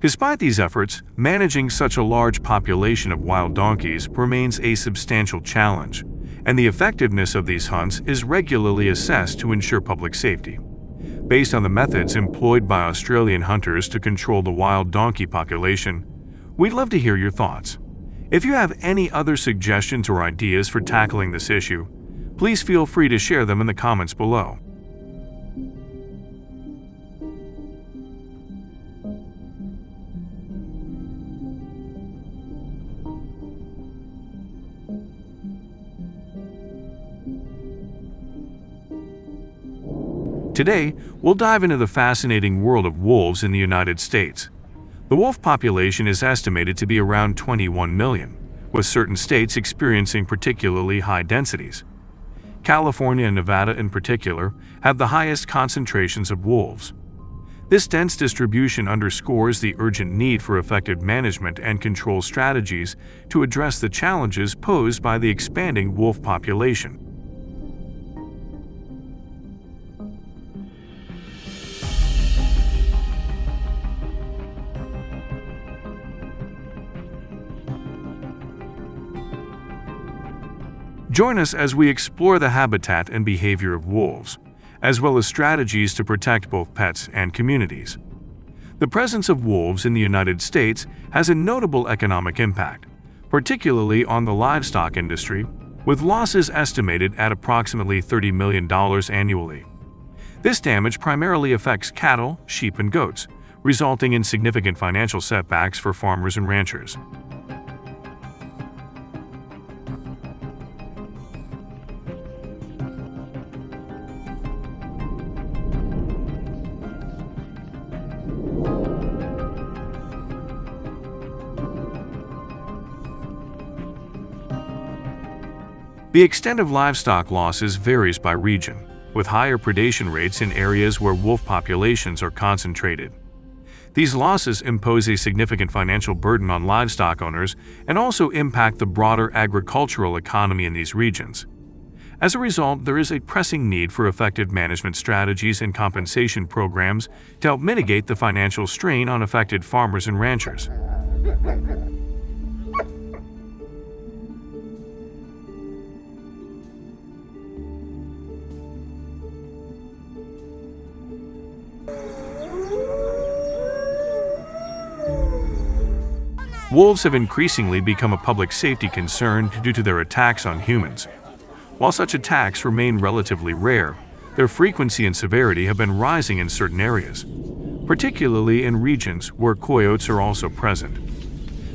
Despite these efforts, managing such a large population of wild donkeys remains a substantial challenge, and the effectiveness of these hunts is regularly assessed to ensure public safety. Based on the methods employed by Australian hunters to control the wild donkey population, we'd love to hear your thoughts. If you have any other suggestions or ideas for tackling this issue, please feel free to share them in the comments below. Today, we'll dive into the fascinating world of wolves in the United States. The wolf population is estimated to be around 21 million, with certain states experiencing particularly high densities. California and Nevada in particular have the highest concentrations of wolves. This dense distribution underscores the urgent need for effective management and control strategies to address the challenges posed by the expanding wolf population. Join us as we explore the habitat and behavior of wolves, as well as strategies to protect both pets and communities. The presence of wolves in the United States has a notable economic impact, particularly on the livestock industry, with losses estimated at approximately $30 million annually. This damage primarily affects cattle, sheep, and goats, resulting in significant financial setbacks for farmers and ranchers. The extent of livestock losses varies by region, with higher predation rates in areas where wolf populations are concentrated. These losses impose a significant financial burden on livestock owners and also impact the broader agricultural economy in these regions. As a result, there is a pressing need for effective management strategies and compensation programs to help mitigate the financial strain on affected farmers and ranchers. Wolves have increasingly become a public safety concern due to their attacks on humans. While such attacks remain relatively rare, their frequency and severity have been rising in certain areas, particularly in regions where coyotes are also present.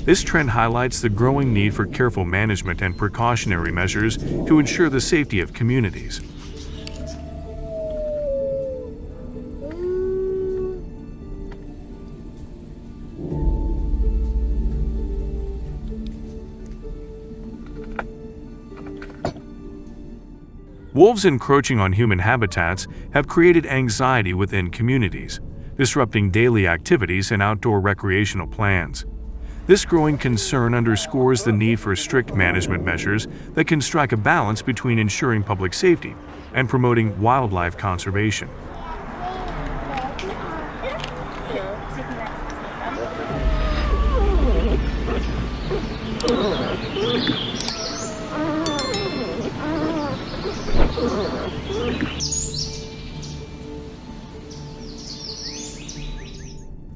This trend highlights the growing need for careful management and precautionary measures to ensure the safety of communities. Wolves encroaching on human habitats have created anxiety within communities, disrupting daily activities and outdoor recreational plans. This growing concern underscores the need for strict management measures that can strike a balance between ensuring public safety and promoting wildlife conservation.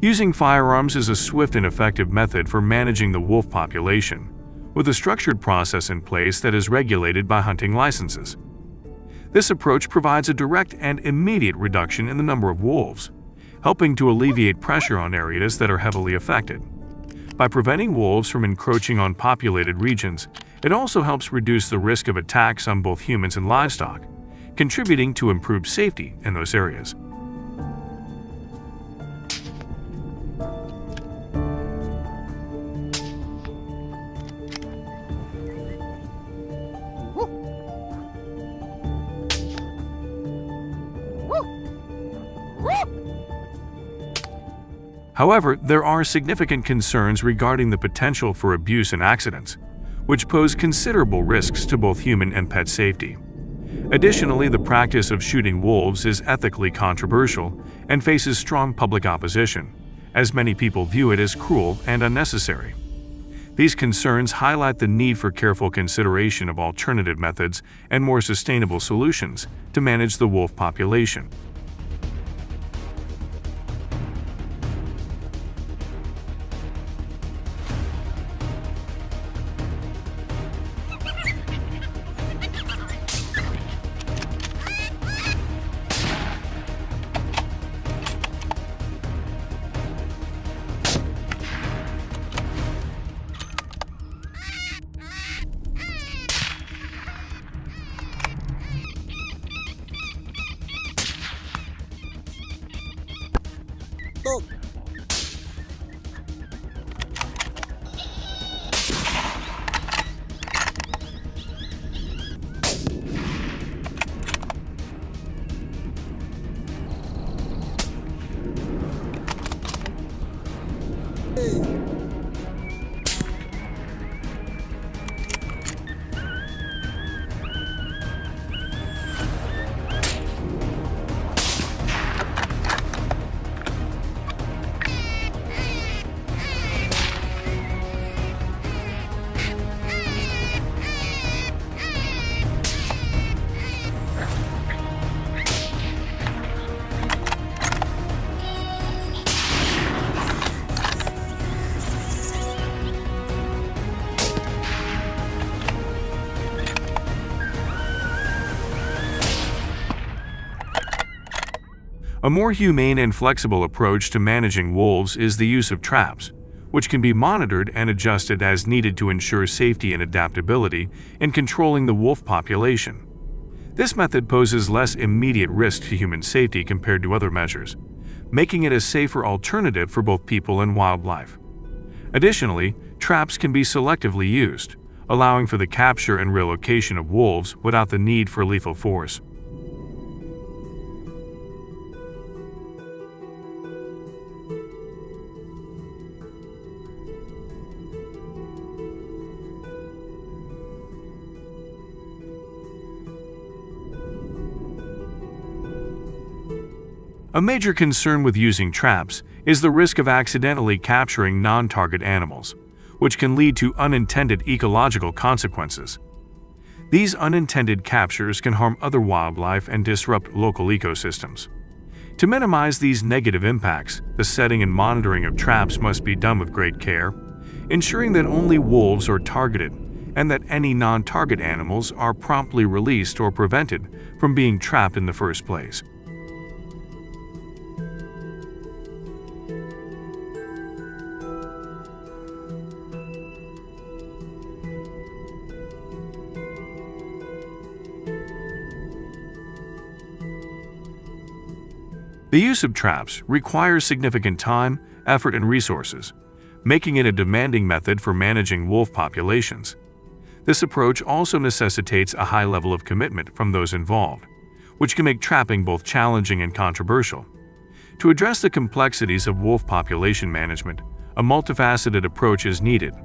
Using firearms is a swift and effective method for managing the wolf population, with a structured process in place that is regulated by hunting licenses. This approach provides a direct and immediate reduction in the number of wolves, helping to alleviate pressure on areas that are heavily affected. By preventing wolves from encroaching on populated regions, it also helps reduce the risk of attacks on both humans and livestock, contributing to improved safety in those areas. However, there are significant concerns regarding the potential for abuse and accidents, which pose considerable risks to both human and pet safety. Additionally, the practice of shooting wolves is ethically controversial and faces strong public opposition, as many people view it as cruel and unnecessary. These concerns highlight the need for careful consideration of alternative methods and more sustainable solutions to manage the wolf population. A more humane and flexible approach to managing wolves is the use of traps, which can be monitored and adjusted as needed to ensure safety and adaptability in controlling the wolf population. This method poses less immediate risk to human safety compared to other measures, making it a safer alternative for both people and wildlife. Additionally, traps can be selectively used, allowing for the capture and relocation of wolves without the need for lethal force. A major concern with using traps is the risk of accidentally capturing non-target animals, which can lead to unintended ecological consequences. These unintended captures can harm other wildlife and disrupt local ecosystems. To minimize these negative impacts, the setting and monitoring of traps must be done with great care, ensuring that only wolves are targeted and that any non-target animals are promptly released or prevented from being trapped in the first place. The use of traps requires significant time, effort, and resources, making it a demanding method for managing wolf populations. This approach also necessitates a high level of commitment from those involved, which can make trapping both challenging and controversial. To address the complexities of wolf population management, a multifaceted approach is needed,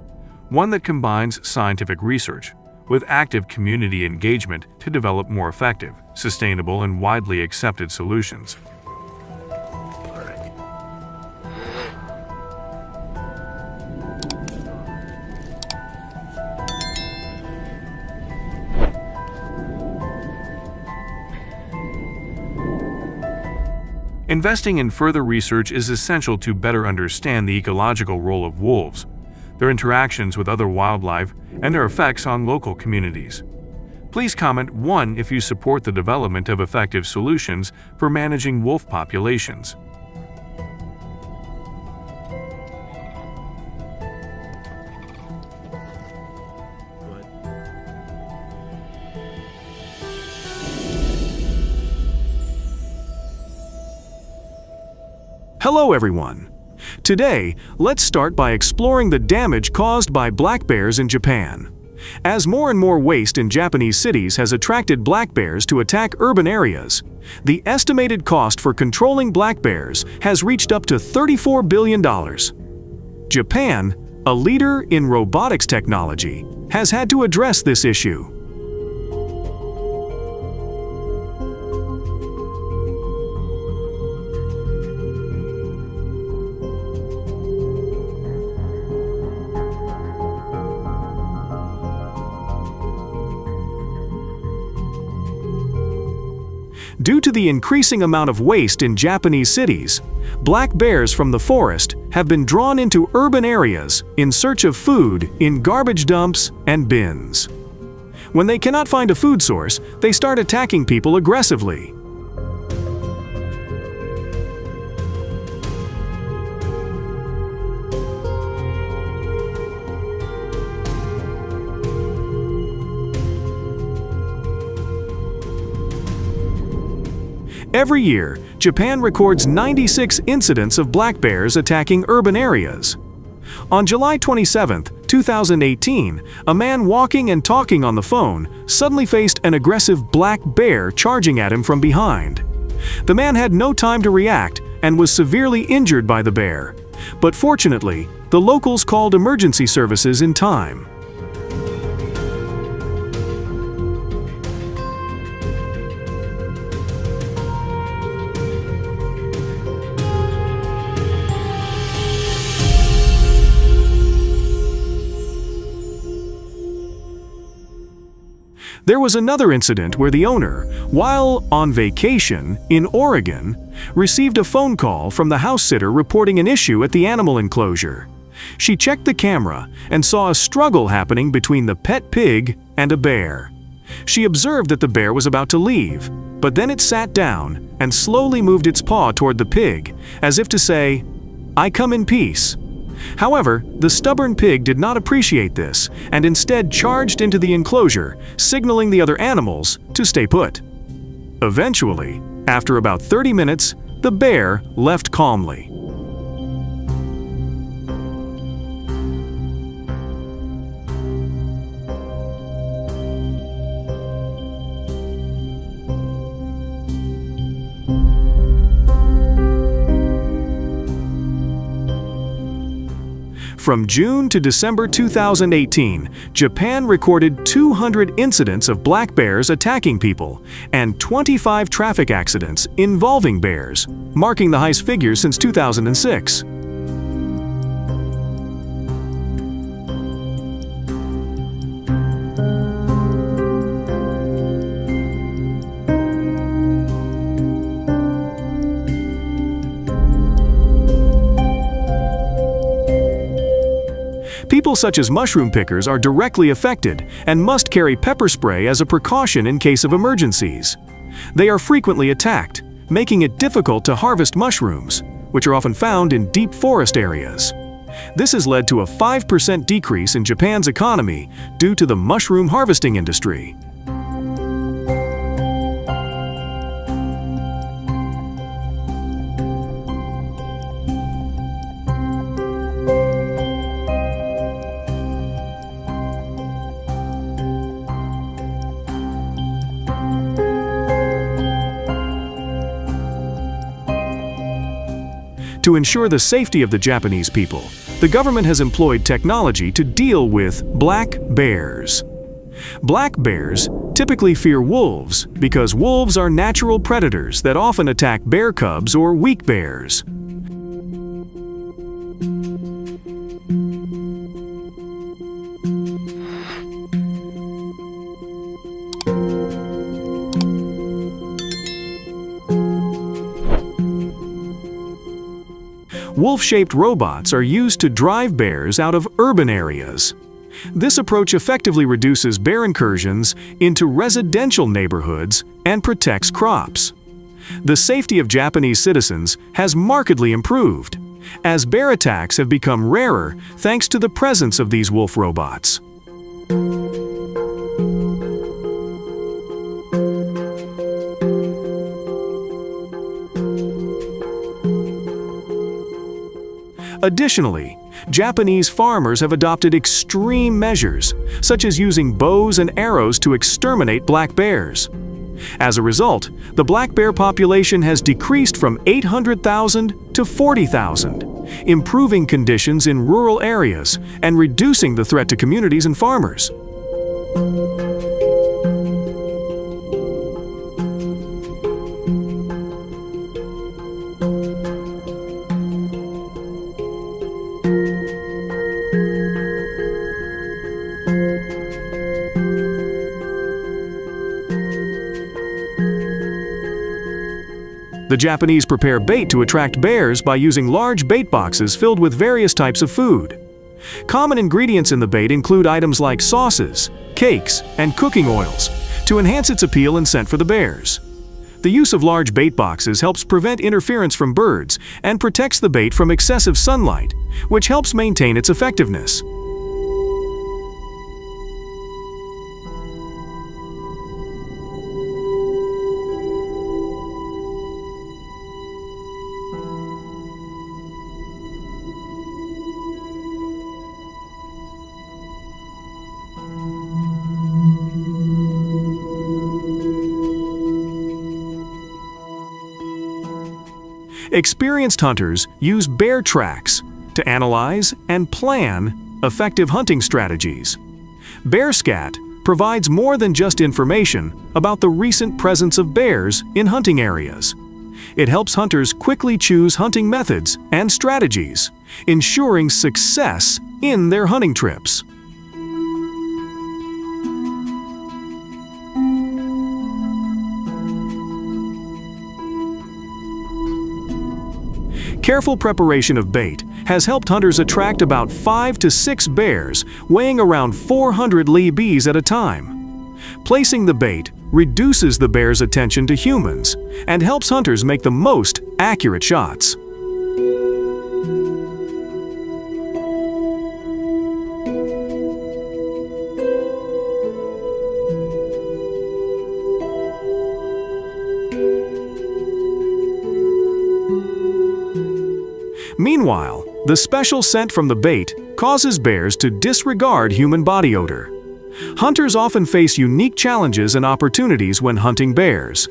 one that combines scientific research with active community engagement to develop more effective, sustainable, and widely accepted solutions. Investing in further research is essential to better understand the ecological role of wolves, their interactions with other wildlife, and their effects on local communities. Please comment 1 if you support the development of effective solutions for managing wolf populations. Hello everyone! Today, let's start by exploring the damage caused by black bears in Japan. As more and more waste in Japanese cities has attracted black bears to attack urban areas, the estimated cost for controlling black bears has reached up to $34 billion. Japan, a leader in robotics technology, has had to address this issue. Due to the increasing amount of waste in Japanese cities, black bears from the forest have been drawn into urban areas in search of food in garbage dumps and bins. When they cannot find a food source, they start attacking people aggressively. Every year, Japan records 96 incidents of black bears attacking urban areas. On July 27, 2018, a man walking and talking on the phone suddenly faced an aggressive black bear charging at him from behind. The man had no time to react and was severely injured by the bear, but fortunately, the locals called emergency services in time. There was another incident where the owner, while on vacation in Oregon, received a phone call from the house sitter reporting an issue at the animal enclosure. She checked the camera and saw a struggle happening between the pet pig and a bear. She observed that the bear was about to leave, but then it sat down and slowly moved its paw toward the pig, as if to say, "I come in peace." However, the stubborn pig did not appreciate this and instead charged into the enclosure, signaling the other animals to stay put. Eventually, after about 30 minutes, the bear left calmly. From June to December 2018, Japan recorded 200 incidents of black bears attacking people and 25 traffic accidents involving bears, marking the highest figure since 2006. People People such as mushroom pickers are directly affected and must carry pepper spray as a precaution in case of emergencies. They are frequently attacked, making it difficult to harvest mushrooms, which are often found in deep forest areas. This has led to a 5% decrease in Japan's economy due to the mushroom harvesting industry. To ensure the safety of the Japanese people, the government has employed technology to deal with black bears. Black bears typically fear wolves because wolves are natural predators that often attack bear cubs or weak bears. Wolf-shaped robots are used to drive bears out of urban areas. This approach effectively reduces bear incursions into residential neighborhoods and protects crops. The safety of Japanese citizens has markedly improved, as bear attacks have become rarer thanks to the presence of these wolf robots. Additionally, Japanese farmers have adopted extreme measures, such as using bows and arrows to exterminate black bears. As a result, the black bear population has decreased from 800,000 to 40,000, improving conditions in rural areas and reducing the threat to communities and farmers. The Japanese prepare bait to attract bears by using large bait boxes filled with various types of food. Common ingredients in the bait include items like sauces, cakes, and cooking oils to enhance its appeal and scent for the bears. The use of large bait boxes helps prevent interference from birds and protects the bait from excessive sunlight, which helps maintain its effectiveness. Experienced hunters use bear tracks to analyze and plan effective hunting strategies. Bear scat provides more than just information about the recent presence of bears in hunting areas. It helps hunters quickly choose hunting methods and strategies, ensuring success in their hunting trips. Careful preparation of bait has helped hunters attract about 5 to 6 bears weighing around 400 lbs at a time. Placing the bait reduces the bear's attention to humans and helps hunters make the most accurate shots. Meanwhile, the special scent from the bait causes bears to disregard human body odor. Hunters often face unique challenges and opportunities when hunting bears.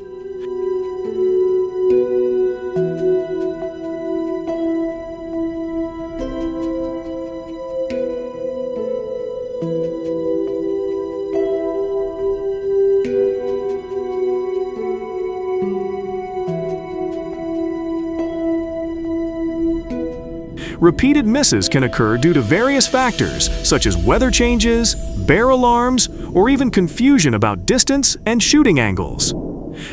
Repeated misses can occur due to various factors such as weather changes, bear alarms, or even confusion about distance and shooting angles.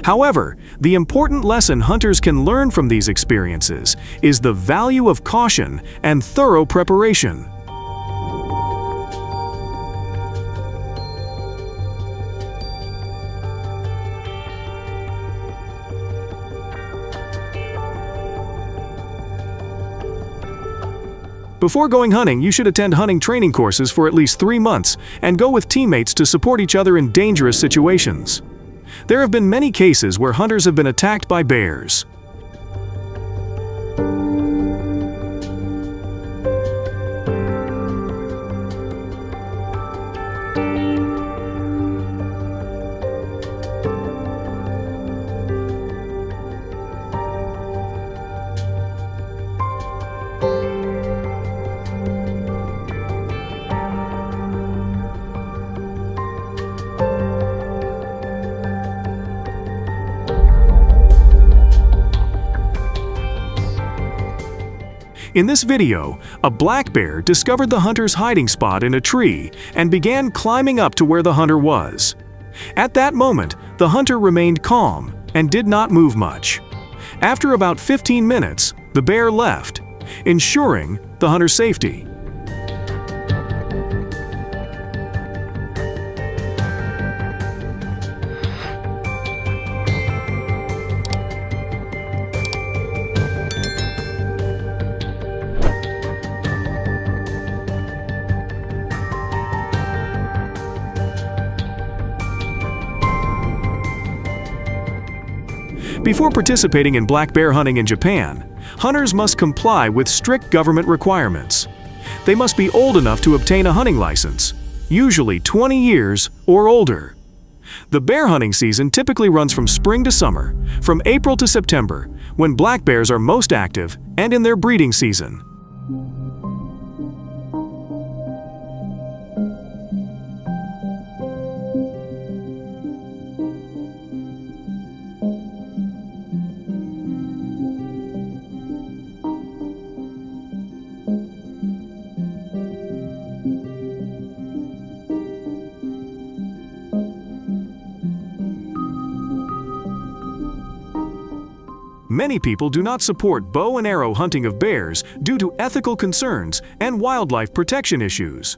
However, the important lesson hunters can learn from these experiences is the value of caution and thorough preparation. Before going hunting, you should attend hunting training courses for at least 3 months and go with teammates to support each other in dangerous situations. There have been many cases where hunters have been attacked by bears. In this video, a black bear discovered the hunter's hiding spot in a tree and began climbing up to where the hunter was. At that moment, the hunter remained calm and did not move much. After about 15 minutes, the bear left, ensuring the hunter's safety. Before participating in black bear hunting in Japan, hunters must comply with strict government requirements. They must be old enough to obtain a hunting license, usually 20 years or older. The bear hunting season typically runs from spring to summer, from April to September, when black bears are most active and in their breeding season. Many people do not support bow and arrow hunting of bears due to ethical concerns and wildlife protection issues.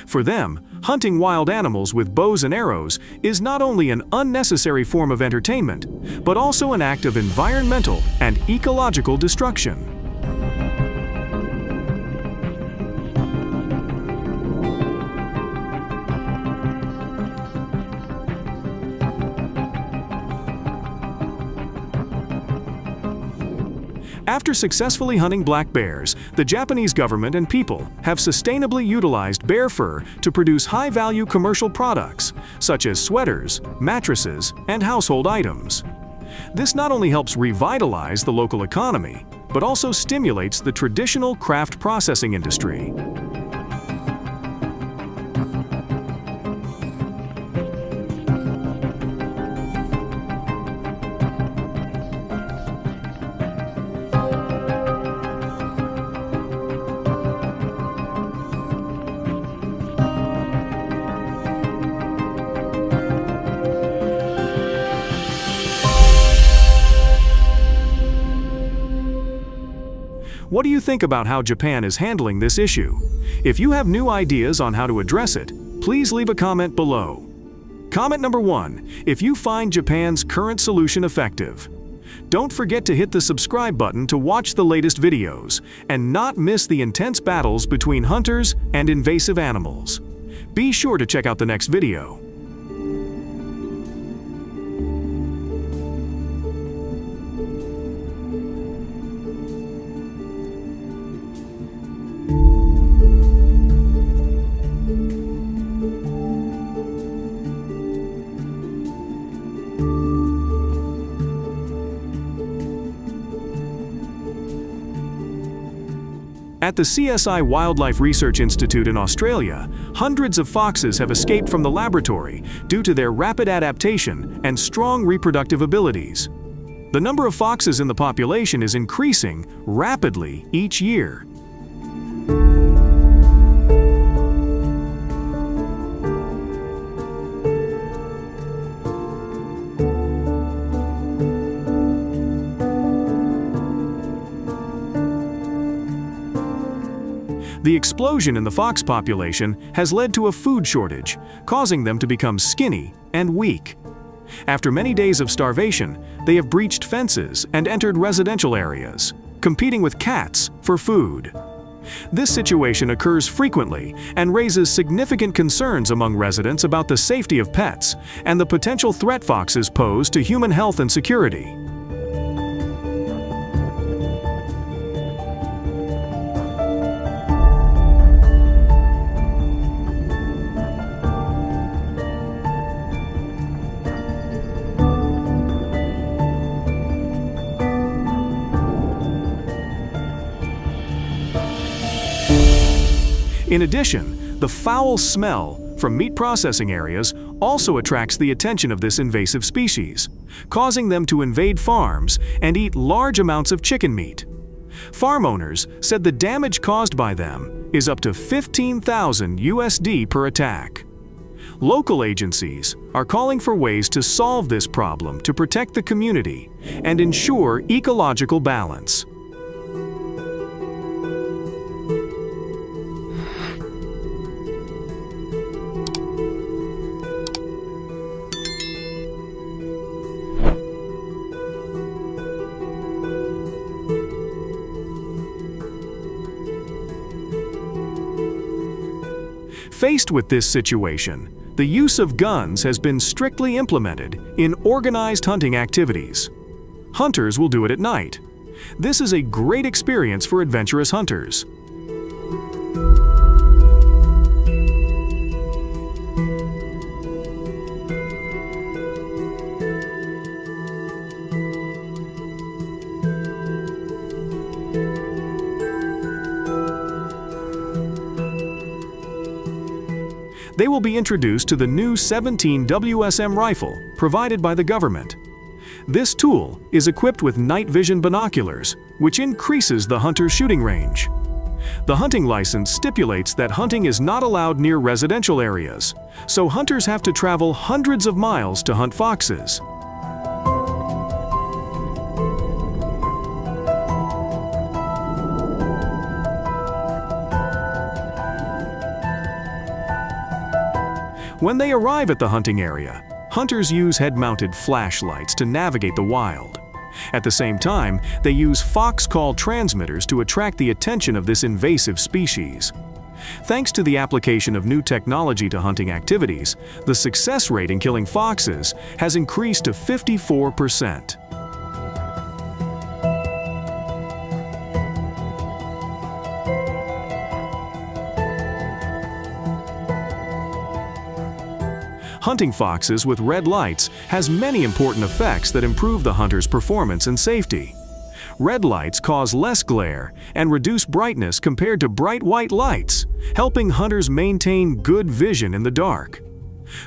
For them, hunting wild animals with bows and arrows is not only an unnecessary form of entertainment, but also an act of environmental and ecological destruction. After successfully hunting black bears, the Japanese government and people have sustainably utilized bear fur to produce high-value commercial products, such as sweaters, mattresses, and household items. This not only helps revitalize the local economy, but also stimulates the traditional craft processing industry. What do you think about how Japan is handling this issue? If you have new ideas on how to address it, please leave a comment below. Comment number 1, if you find Japan's current solution effective. Don't forget to hit the subscribe button to watch the latest videos and not miss the intense battles between hunters and invasive animals. Be sure to check out the next video. At the CSI Wildlife Research Institute in Australia, hundreds of foxes have escaped from the laboratory due to their rapid adaptation and strong reproductive abilities. The number of foxes in the population is increasing rapidly each year. The explosion in the fox population has led to a food shortage, causing them to become skinny and weak. After many days of starvation, they have breached fences and entered residential areas, competing with cats for food. This situation occurs frequently and raises significant concerns among residents about the safety of pets and the potential threat foxes pose to human health and security. In addition, the foul smell from meat processing areas also attracts the attention of this invasive species, causing them to invade farms and eat large amounts of chicken meat. Farm owners said the damage caused by them is up to $15,000 USD per attack. Local agencies are calling for ways to solve this problem to protect the community and ensure ecological balance. Faced with this situation, the use of guns has been strictly implemented in organized hunting activities. Hunters will do it at night. This is a great experience for adventurous hunters. They will be introduced to the new 17 WSM rifle provided by the government. This tool is equipped with night vision binoculars, which increases the hunter's shooting range. The hunting license stipulates that hunting is not allowed near residential areas, so hunters have to travel hundreds of miles to hunt foxes. When they arrive at the hunting area, hunters use head-mounted flashlights to navigate the wild. At the same time, they use fox call transmitters to attract the attention of this invasive species. Thanks to the application of new technology to hunting activities, the success rate in killing foxes has increased to 54%. Hunting foxes with red lights has many important effects that improve the hunter's performance and safety. Red lights cause less glare and reduce brightness compared to bright white lights, helping hunters maintain good vision in the dark.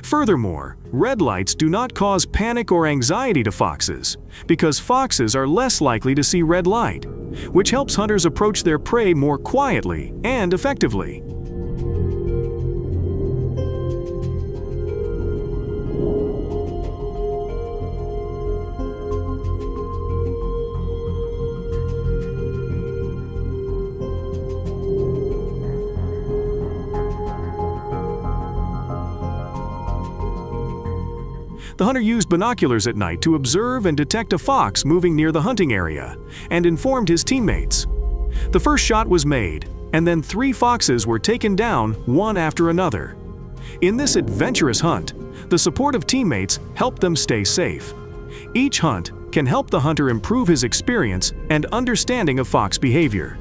Furthermore, red lights do not cause panic or anxiety to foxes, because foxes are less likely to see red light, which helps hunters approach their prey more quietly and effectively. The hunter used binoculars at night to observe and detect a fox moving near the hunting area, and informed his teammates. The first shot was made, and then 3 foxes were taken down one after another. In this adventurous hunt, the support of teammates helped them stay safe. Each hunt can help the hunter improve his experience and understanding of fox behavior.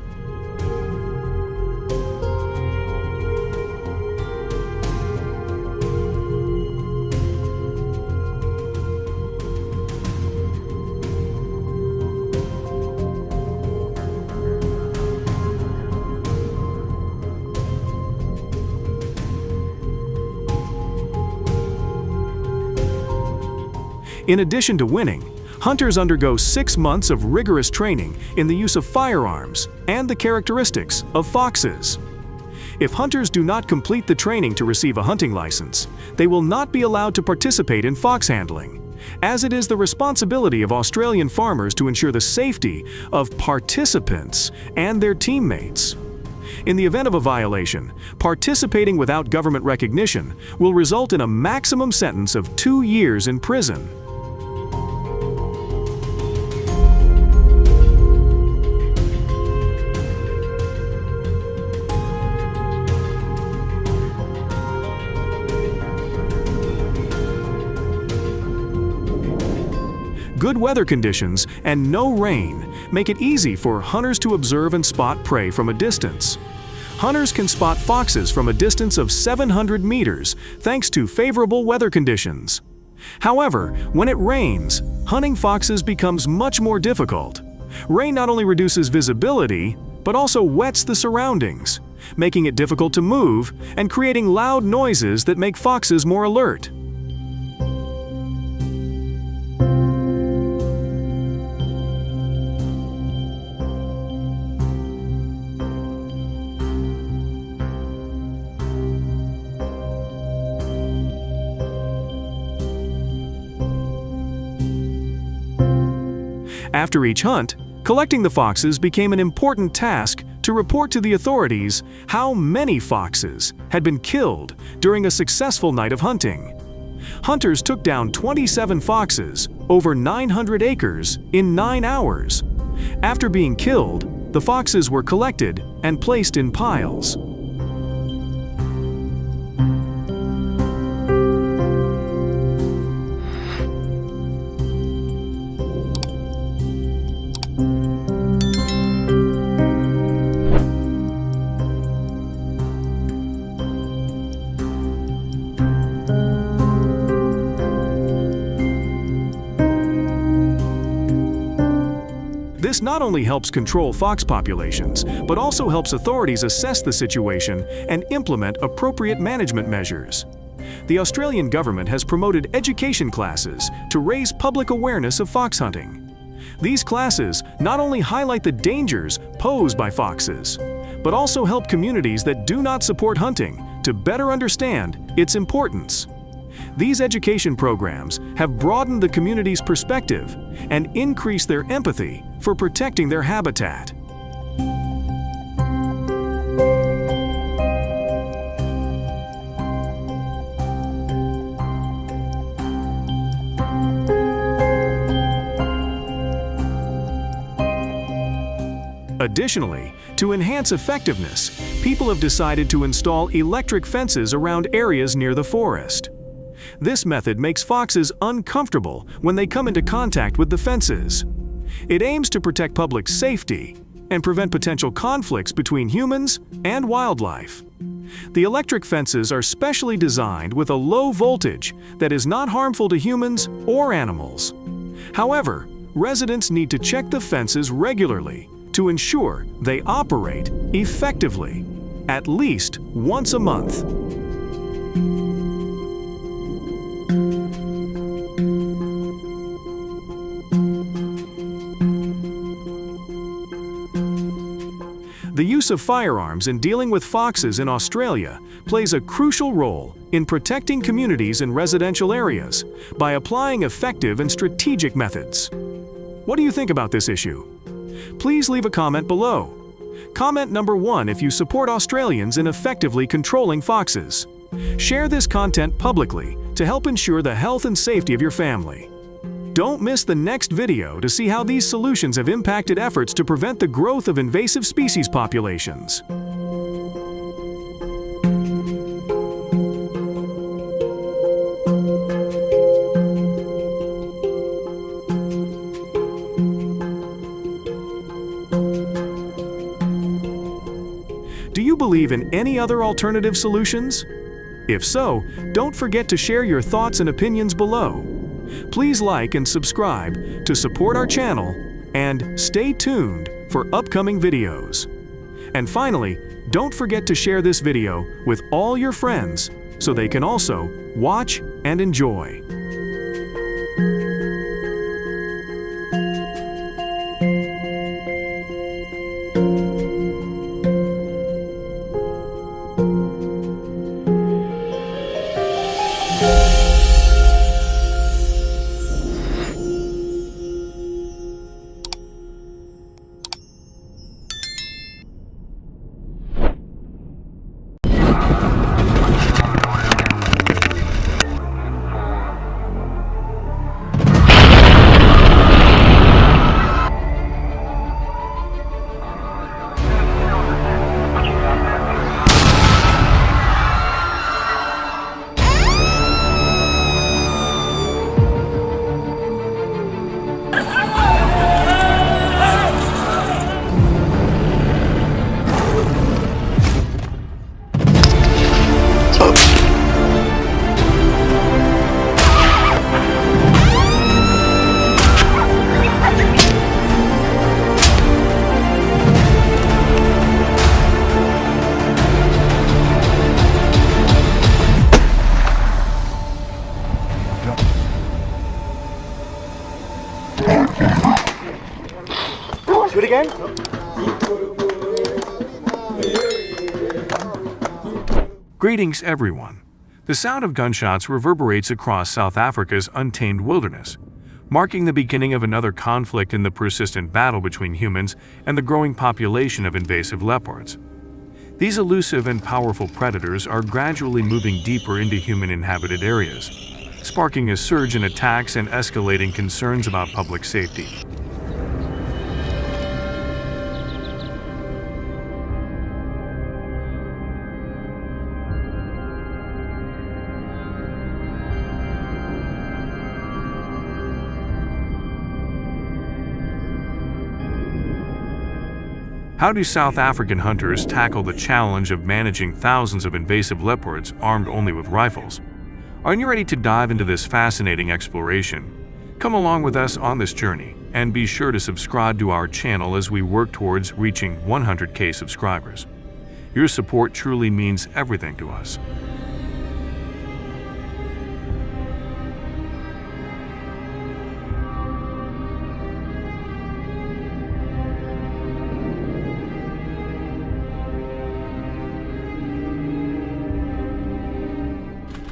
In addition to winning, hunters undergo 6 months of rigorous training in the use of firearms and the characteristics of foxes. If hunters do not complete the training to receive a hunting license, they will not be allowed to participate in fox handling, as it is the responsibility of Australian farmers to ensure the safety of participants and their teammates. In the event of a violation, participating without government recognition will result in a maximum sentence of 2 years in prison. good weather conditions and no rain make it easy for hunters to observe and spot prey from a distance. Hunters can spot foxes from a distance of 700 meters thanks to favorable weather conditions. However, when it rains, hunting foxes becomes much more difficult. Rain not only reduces visibility, but also wets the surroundings, making it difficult to move and creating loud noises that make foxes more alert. After each hunt, collecting the foxes became an important task to report to the authorities how many foxes had been killed during a successful night of hunting. Hunters took down 27 foxes over 900 acres in 9 hours. After being killed, the foxes were collected and placed in piles. This not only helps control fox populations, but also helps authorities assess the situation and implement appropriate management measures. The Australian government has promoted education classes to raise public awareness of fox hunting. These classes not only highlight the dangers posed by foxes, but also help communities that do not support hunting to better understand its importance. These education programs have broadened the community's perspective and increased their empathy for protecting their habitat. Additionally, to enhance effectiveness, people have decided to install electric fences around areas near the forest. This method makes foxes uncomfortable when they come into contact with the fences. It aims to protect public safety and prevent potential conflicts between humans and wildlife. The electric fences are specially designed with a low voltage that is not harmful to humans or animals. However, residents need to check the fences regularly to ensure they operate effectively, at least once a month. The use of firearms in dealing with foxes in Australia plays a crucial role in protecting communities in residential areas by applying effective and strategic methods. What do you think about this issue? Please leave a comment below. Comment number 1 if you support Australians in effectively controlling foxes. Share this content publicly to help ensure the health and safety of your family. Don't miss the next video to see how these solutions have impacted efforts to prevent the growth of invasive species populations. Do you believe in any other alternative solutions? If so, don't forget to share your thoughts and opinions below. Please like and subscribe to support our channel and stay tuned for upcoming videos. And finally, don't forget to share this video with all your friends so they can also watch and enjoy. Do it again. Greetings, everyone. The sound of gunshots reverberates across South Africa's untamed wilderness, marking the beginning of another conflict in the persistent battle between humans and the growing population of invasive leopards. These elusive and powerful predators are gradually moving deeper into human-inhabited areas, sparking a surge in attacks and escalating concerns about public safety. How do South African hunters tackle the challenge of managing thousands of invasive leopards armed only with rifles? Are you ready to dive into this fascinating exploration? Come along with us on this journey, and be sure to subscribe to our channel as we work towards reaching 100K subscribers. Your support truly means everything to us.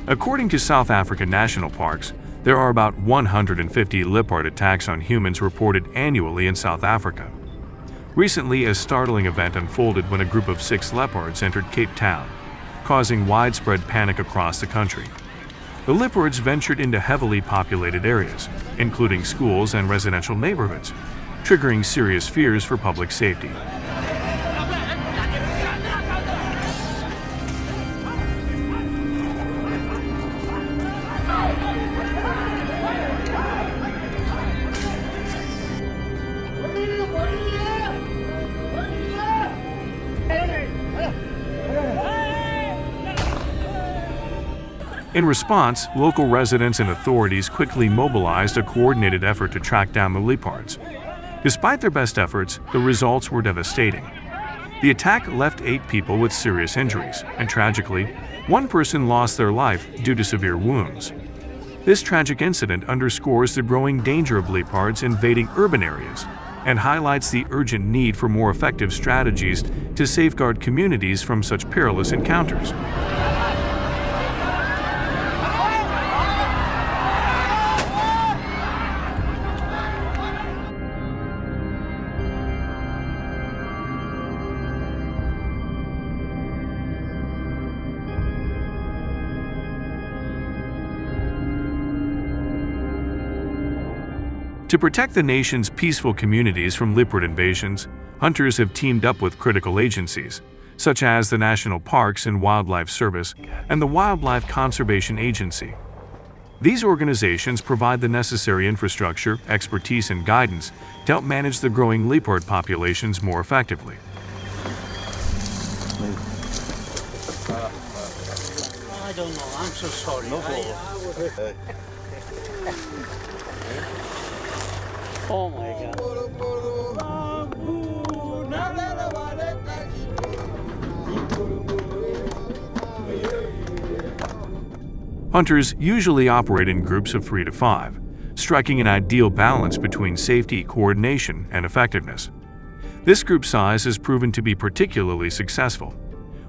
According to South African national parks, there are about 150 leopard attacks on humans reported annually in South Africa. Recently, a startling event unfolded when a group of 6 leopards entered Cape Town, causing widespread panic across the country. The leopards ventured into heavily populated areas, including schools and residential neighborhoods, triggering serious fears for public safety. In response, local residents and authorities quickly mobilized a coordinated effort to track down the leopards. Despite their best efforts, the results were devastating. The attack left 8 people with serious injuries, and tragically, 1 person lost their life due to severe wounds. This tragic incident underscores the growing danger of leopards invading urban areas and highlights the urgent need for more effective strategies to safeguard communities from such perilous encounters. To protect the nation's peaceful communities from leopard invasions, hunters have teamed up with critical agencies, such as the National Parks and Wildlife Service and the Wildlife Conservation Agency. These organizations provide the necessary infrastructure, expertise, and guidance to help manage the growing leopard populations more effectively. I don't know. I'm so sorry. No problem. Oh my God. Hunters usually operate in groups of 3 to 5, striking an ideal balance between safety, coordination, and effectiveness. This group size has proven to be particularly successful,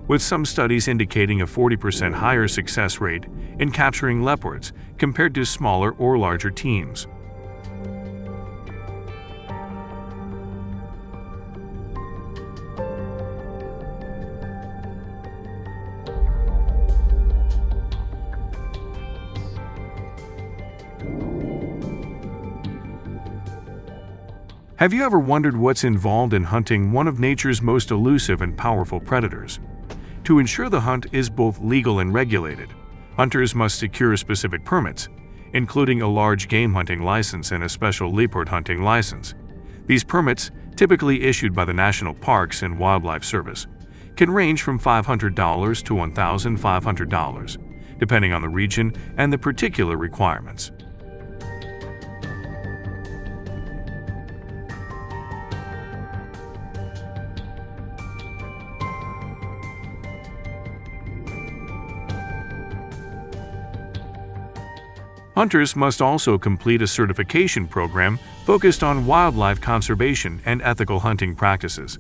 with some studies indicating a 40% higher success rate in capturing leopards compared to smaller or larger teams. Have you ever wondered what's involved in hunting one of nature's most elusive and powerful predators? To ensure the hunt is both legal and regulated, hunters must secure specific permits, including a large game hunting license and a special leopard hunting license. These permits, typically issued by the National Parks and Wildlife Service, can range from $500 to $1,500, depending on the region and the particular requirements. Hunters must also complete a certification program focused on wildlife conservation and ethical hunting practices.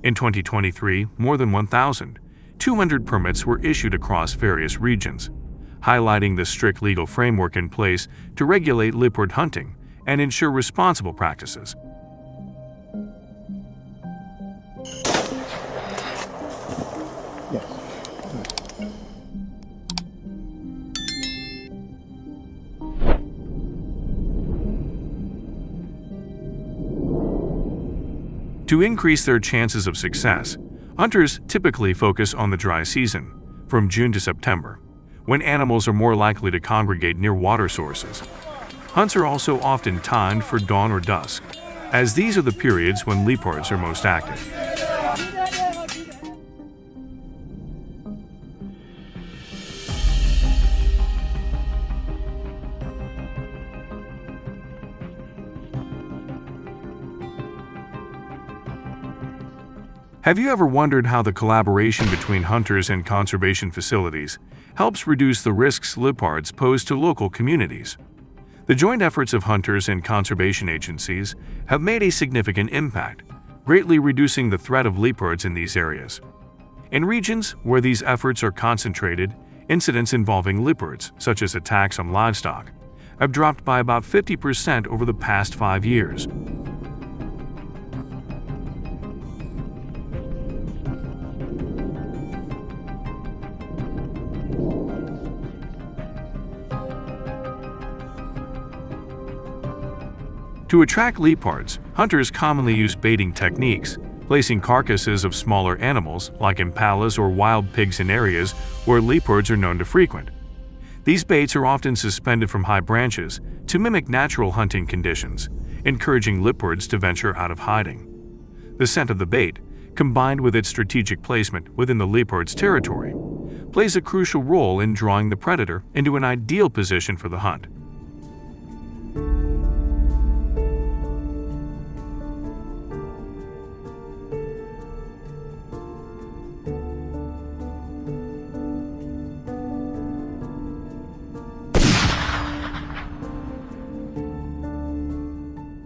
In 2023, more than 1,200 permits were issued across various regions, highlighting the strict legal framework in place to regulate leopard hunting and ensure responsible practices. To increase their chances of success, hunters typically focus on the dry season, from June to September, when animals are more likely to congregate near water sources. Hunts are also often timed for dawn or dusk, as these are the periods when leopards are most active. Have you ever wondered how the collaboration between hunters and conservation facilities helps reduce the risks leopards pose to local communities? The joint efforts of hunters and conservation agencies have made a significant impact, greatly reducing the threat of leopards in these areas. In regions where these efforts are concentrated, incidents involving leopards, such as attacks on livestock, have dropped by about 50% over the past 5 years. To attract leopards, hunters commonly use baiting techniques, placing carcasses of smaller animals like impalas or wild pigs in areas where leopards are known to frequent. These baits are often suspended from high branches to mimic natural hunting conditions, encouraging leopards to venture out of hiding. The scent of the bait, combined with its strategic placement within the leopard's territory, plays a crucial role in drawing the predator into an ideal position for the hunt.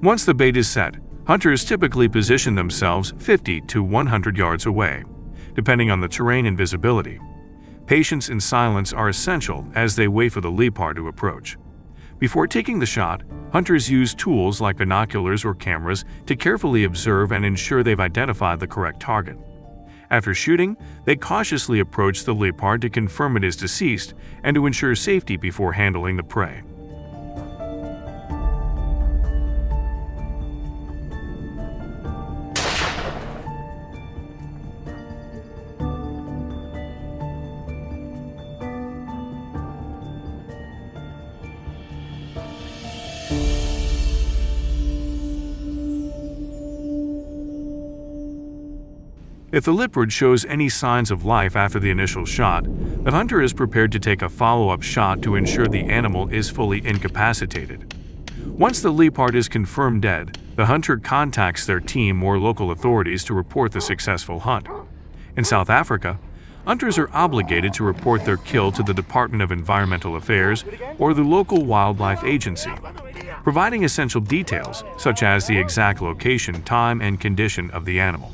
Once the bait is set, hunters typically position themselves 50 to 100 yards away, depending on the terrain and visibility. Patience and silence are essential as they wait for the leopard to approach. Before taking the shot, hunters use tools like binoculars or cameras to carefully observe and ensure they've identified the correct target. After shooting, they cautiously approach the leopard to confirm it is deceased and to ensure safety before handling the prey. If the leopard shows any signs of life after the initial shot, the hunter is prepared to take a follow-up shot to ensure the animal is fully incapacitated. Once the leopard is confirmed dead, the hunter contacts their team or local authorities to report the successful hunt. In South Africa, hunters are obligated to report their kill to the Department of Environmental Affairs or the local wildlife agency, providing essential details such as the exact location, time, and condition of the animal.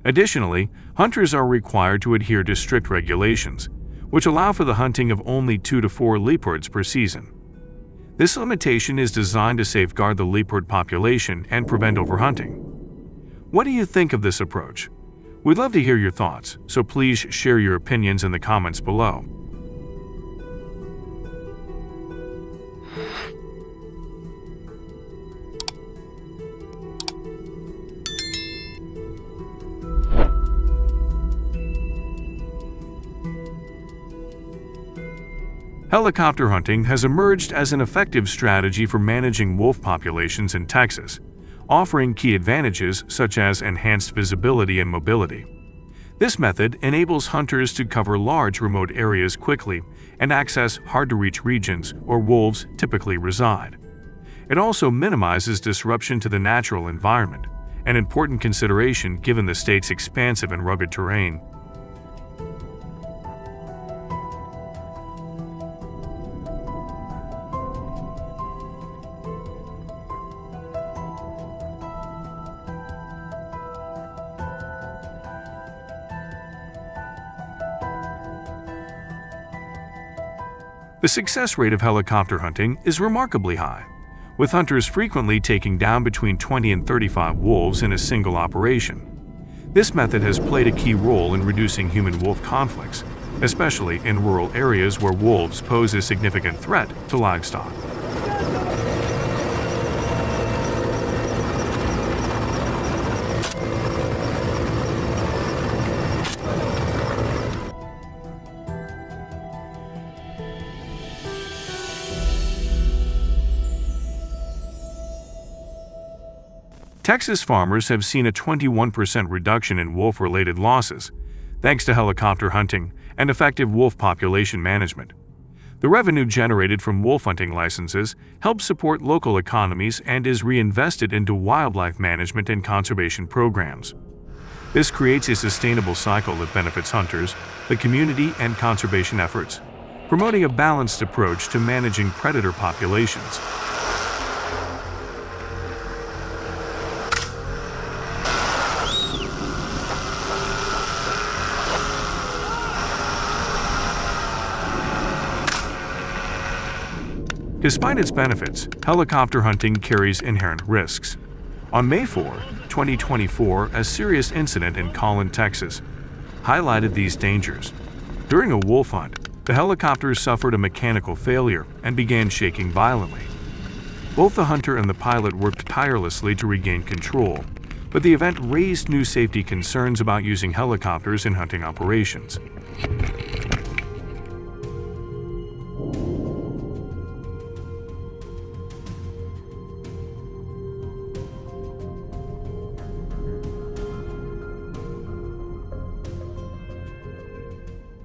Additionally, hunters are required to adhere to strict regulations, which allow for the hunting of only 2 to 4 leopards per season, This limitation is designed to safeguard the leopard population and prevent overhunting. What do you think of this approach? We'd love to hear your thoughts, so please share your opinions in the comments below. Helicopter hunting has emerged as an effective strategy for managing wolf populations in Texas, offering key advantages such as enhanced visibility and mobility. This method enables hunters to cover large remote areas quickly and access hard-to-reach regions where wolves typically reside. It also minimizes disruption to the natural environment, an important consideration given the state's expansive and rugged terrain. The success rate of helicopter hunting is remarkably high, with hunters frequently taking down between 20 and 35 wolves in a single operation. This method has played a key role in reducing human-wolf conflicts, especially in rural areas where wolves pose a significant threat to livestock. Texas farmers have seen a 21% reduction in wolf-related losses, thanks to helicopter hunting and effective wolf population management. The revenue generated from wolf hunting licenses helps support local economies and is reinvested into wildlife management and conservation programs. This creates a sustainable cycle that benefits hunters, the community, and conservation efforts, promoting a balanced approach to managing predator populations. Despite its benefits, helicopter hunting carries inherent risks. On May 4, 2024, a serious incident in Collin, Texas, highlighted these dangers. During a wolf hunt, the helicopter suffered a mechanical failure and began shaking violently. Both the hunter and the pilot worked tirelessly to regain control, but the event raised new safety concerns about using helicopters in hunting operations.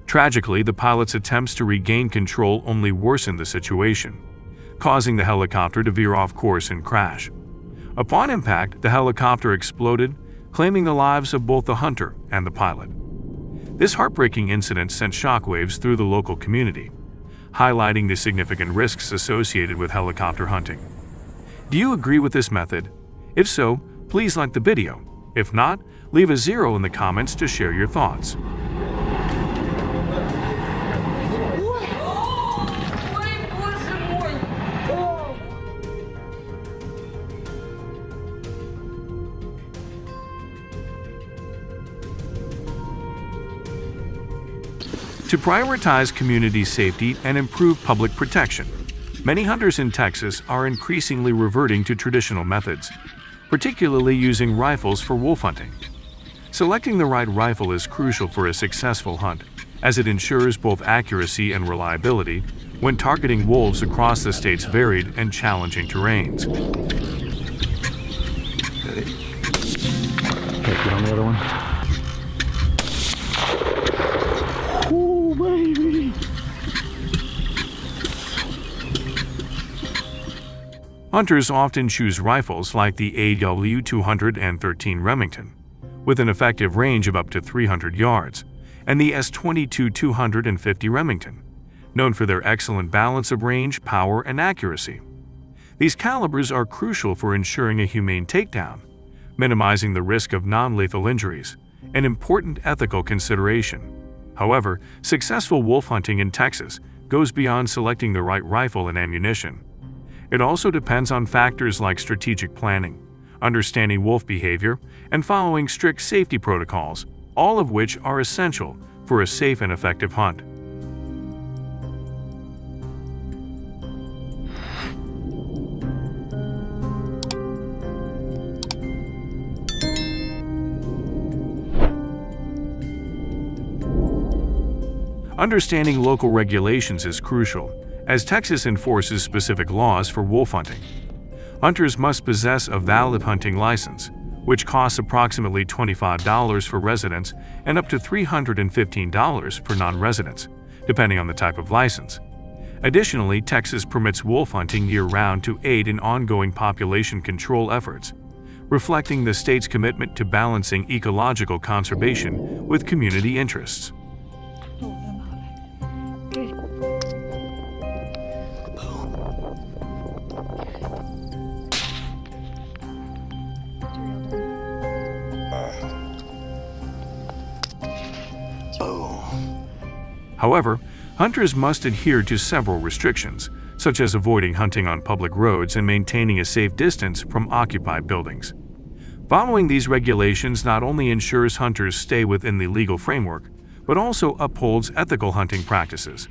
Tragically, the pilot's attempts to regain control only worsened the situation, causing the helicopter to veer off course and crash. Upon impact, the helicopter exploded, claiming the lives of both the hunter and the pilot. This heartbreaking incident sent shockwaves through the local community, highlighting the significant risks associated with helicopter hunting. Do you agree with this method? If so, please like the video. If not, leave a 0 in the comments to share your thoughts. To prioritize community safety and improve public protection, many hunters in Texas are increasingly reverting to traditional methods, particularly using rifles for wolf hunting. Selecting the right rifle is crucial for a successful hunt, as it ensures both accuracy and reliability when targeting wolves across the state's varied and challenging terrains. Okay, get on the other one. Ooh, baby! Hunters often choose rifles like the AW213 Remington, with an effective range of up to 300 yards, and the S22-250 Remington, known for their excellent balance of range, power, and accuracy. These calibers are crucial for ensuring a humane takedown, minimizing the risk of non-lethal injuries, an important ethical consideration. However, successful wolf hunting in Texas goes beyond selecting the right rifle and ammunition. It also depends on factors like strategic planning, understanding wolf behavior, and following strict safety protocols, all of which are essential for a safe and effective hunt. Understanding local regulations is crucial, as Texas enforces specific laws for wolf hunting. Hunters must possess a valid hunting license, which costs approximately $25 for residents and up to $315 for non-residents, depending on the type of license. Additionally, Texas permits wolf hunting year-round to aid in ongoing population control efforts, reflecting the state's commitment to balancing ecological conservation with community interests. However, hunters must adhere to several restrictions, such as avoiding hunting on public roads and maintaining a safe distance from occupied buildings. Following these regulations not only ensures hunters stay within the legal framework, but also upholds ethical hunting practices.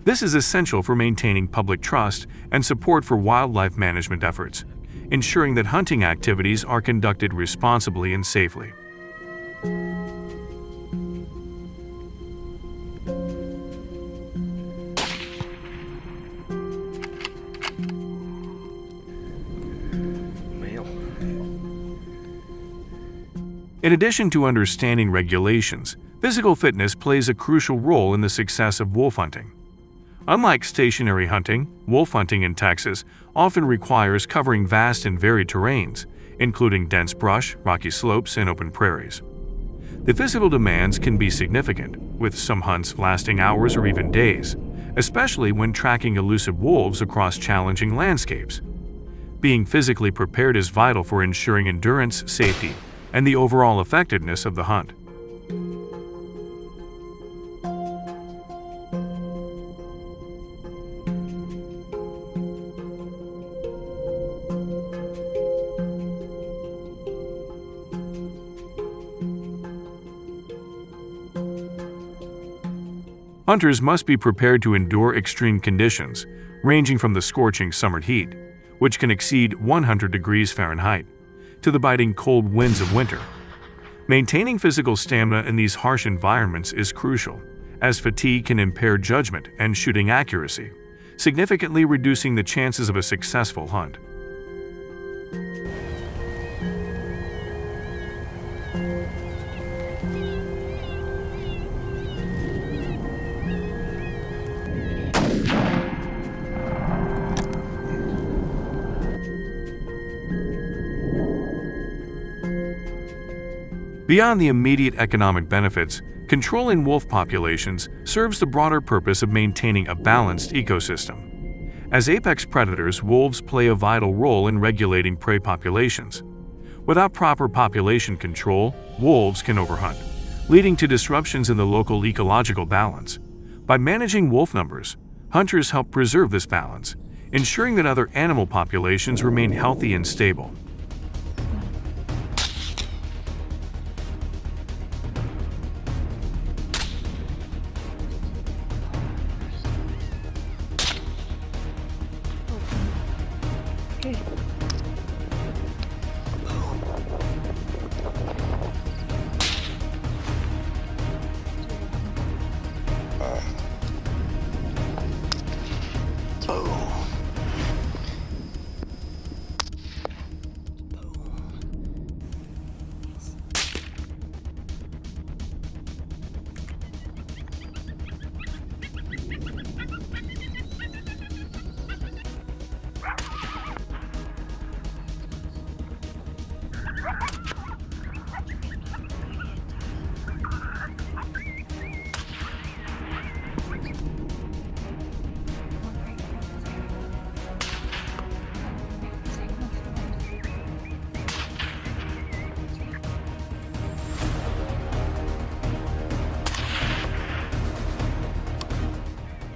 This is essential for maintaining public trust and support for wildlife management efforts, ensuring that hunting activities are conducted responsibly and safely. In addition to understanding regulations, physical fitness plays a crucial role in the success of wolf hunting. Unlike stationary hunting, wolf hunting in Texas often requires covering vast and varied terrains, including dense brush, rocky slopes, and open prairies. The physical demands can be significant, with some hunts lasting hours or even days, especially when tracking elusive wolves across challenging landscapes. Being physically prepared is vital for ensuring endurance, safety, and the overall effectiveness of the hunt. Hunters must be prepared to endure extreme conditions, ranging from the scorching summer heat, which can exceed 100 degrees Fahrenheit, to the biting cold winds of winter. Maintaining physical stamina in these harsh environments is crucial, as fatigue can impair judgment and shooting accuracy, significantly reducing the chances of a successful hunt. Beyond the immediate economic benefits, controlling wolf populations serves the broader purpose of maintaining a balanced ecosystem. As apex predators, wolves play a vital role in regulating prey populations. Without proper population control, wolves can overhunt, leading to disruptions in the local ecological balance. By managing wolf numbers, hunters help preserve this balance, ensuring that other animal populations remain healthy and stable.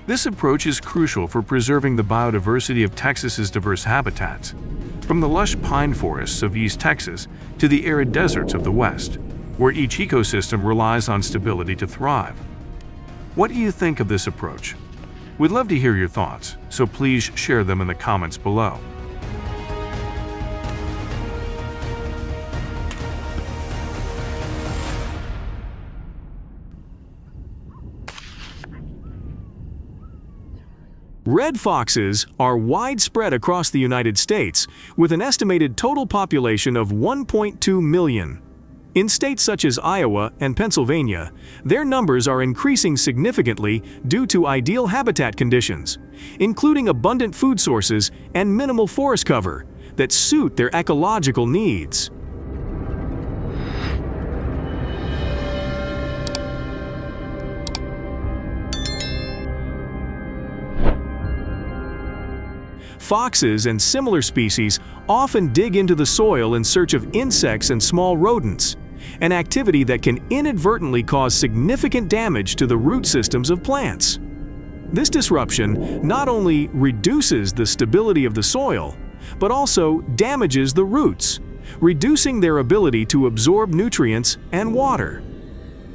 This approach is crucial for preserving the biodiversity of Texas's diverse habitats, from the lush pine forests of East Texas to the arid deserts of the West, where each ecosystem relies on stability to thrive. What do you think of this approach? We'd love to hear your thoughts, so please share them in the comments below. Red foxes are widespread across the United States, with an estimated total population of 1.2 million. In states such as Iowa and Pennsylvania, their numbers are increasing significantly due to ideal habitat conditions, including abundant food sources and minimal forest cover that suit their ecological needs. Foxes and similar species often dig into the soil in search of insects and small rodents, an activity that can inadvertently cause significant damage to the root systems of plants. This disruption not only reduces the stability of the soil, but also damages the roots, reducing their ability to absorb nutrients and water.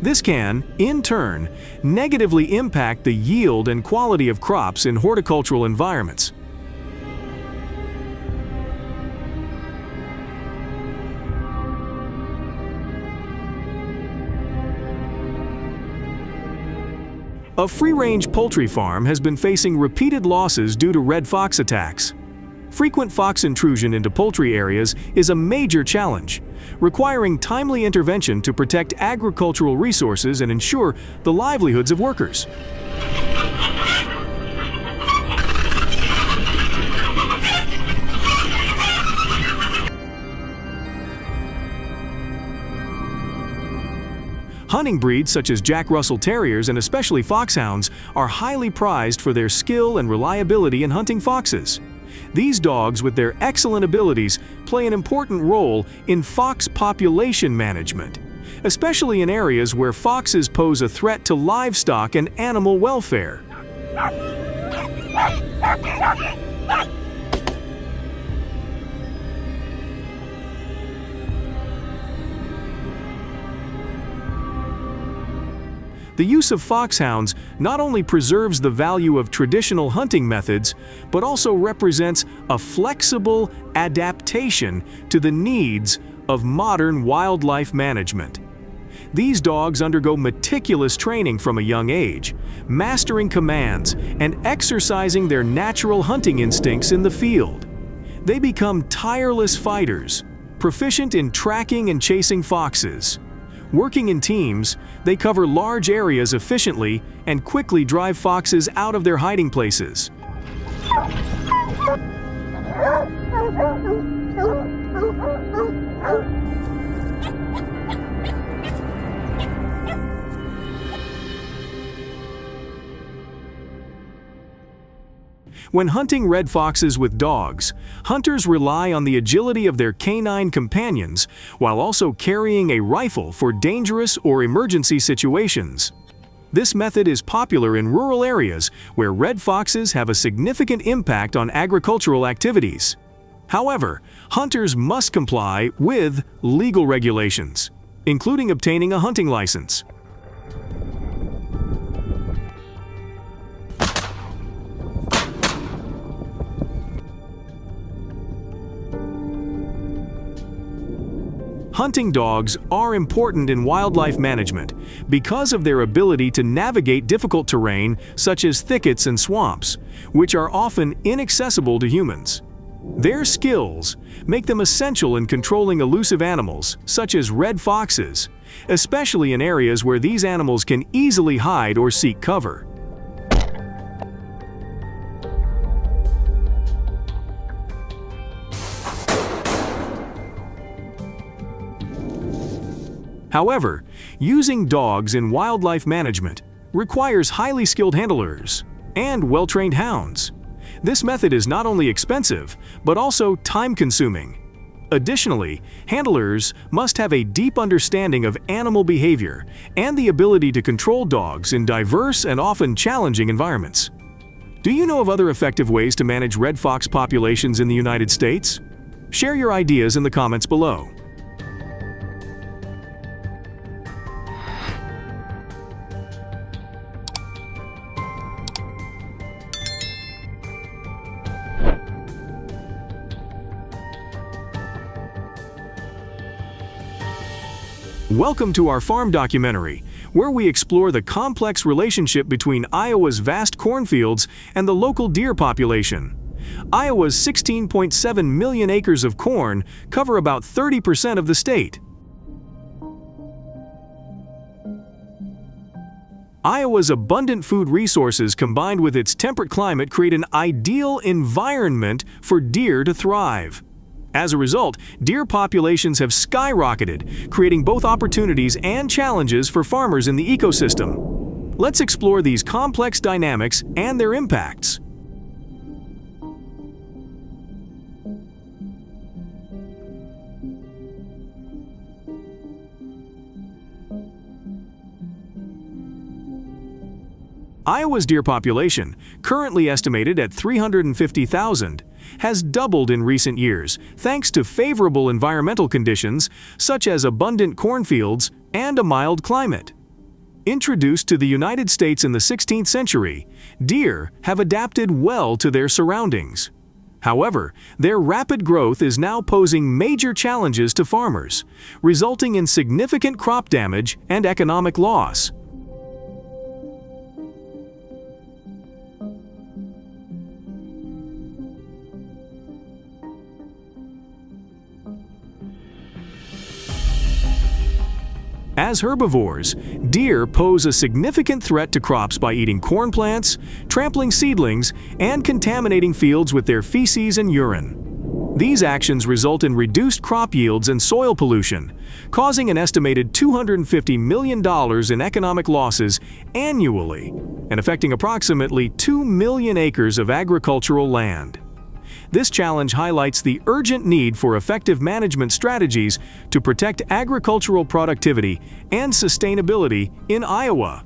This can, in turn, negatively impact the yield and quality of crops in horticultural environments. A free-range poultry farm has been facing repeated losses due to red fox attacks. Frequent fox intrusion into poultry areas is a major challenge, requiring timely intervention to protect agricultural resources and ensure the livelihoods of workers. Hunting breeds such as Jack Russell Terriers and especially foxhounds are highly prized for their skill and reliability in hunting foxes. These dogs, with their excellent abilities, play an important role in fox population management, especially in areas where foxes pose a threat to livestock and animal welfare. The use of foxhounds not only preserves the value of traditional hunting methods, but also represents a flexible adaptation to the needs of modern wildlife management. These dogs undergo meticulous training from a young age, mastering commands and exercising their natural hunting instincts in the field. They become tireless fighters, proficient in tracking and chasing foxes. Working in teams, they cover large areas efficiently and quickly drive foxes out of their hiding places. When hunting red foxes with dogs, hunters rely on the agility of their canine companions while also carrying a rifle for dangerous or emergency situations. This method is popular in rural areas where red foxes have a significant impact on agricultural activities. However, hunters must comply with legal regulations, including obtaining a hunting license. Hunting dogs are important in wildlife management because of their ability to navigate difficult terrain such as thickets and swamps, which are often inaccessible to humans. Their skills make them essential in controlling elusive animals such as red foxes, especially in areas where these animals can easily hide or seek cover. However, using dogs in wildlife management requires highly skilled handlers and well-trained hounds. This method is not only expensive, but also time-consuming. Additionally, handlers must have a deep understanding of animal behavior and the ability to control dogs in diverse and often challenging environments. Do you know of other effective ways to manage red fox populations in the United States? Share your ideas in the comments below. Welcome to our farm documentary, where we explore the complex relationship between Iowa's vast cornfields and the local deer population. Iowa's 16.7 million acres of corn cover about 30% of the state. Iowa's abundant food resources combined with its temperate climate create an ideal environment for deer to thrive. As a result, deer populations have skyrocketed, creating both opportunities and challenges for farmers in the ecosystem. Let's explore these complex dynamics and their impacts. Iowa's deer population, currently estimated at 350,000, has doubled in recent years thanks to favorable environmental conditions such as abundant cornfields and a mild climate. Introduced to the United States in the 16th century, deer have adapted well to their surroundings. However, their rapid growth is now posing major challenges to farmers, resulting in significant crop damage and economic loss. As herbivores, deer pose a significant threat to crops by eating corn plants, trampling seedlings, and contaminating fields with their feces and urine. These actions result in reduced crop yields and soil pollution, causing an estimated $250 million in economic losses annually and affecting approximately 2 million acres of agricultural land. This challenge highlights the urgent need for effective management strategies to protect agricultural productivity and sustainability in Iowa.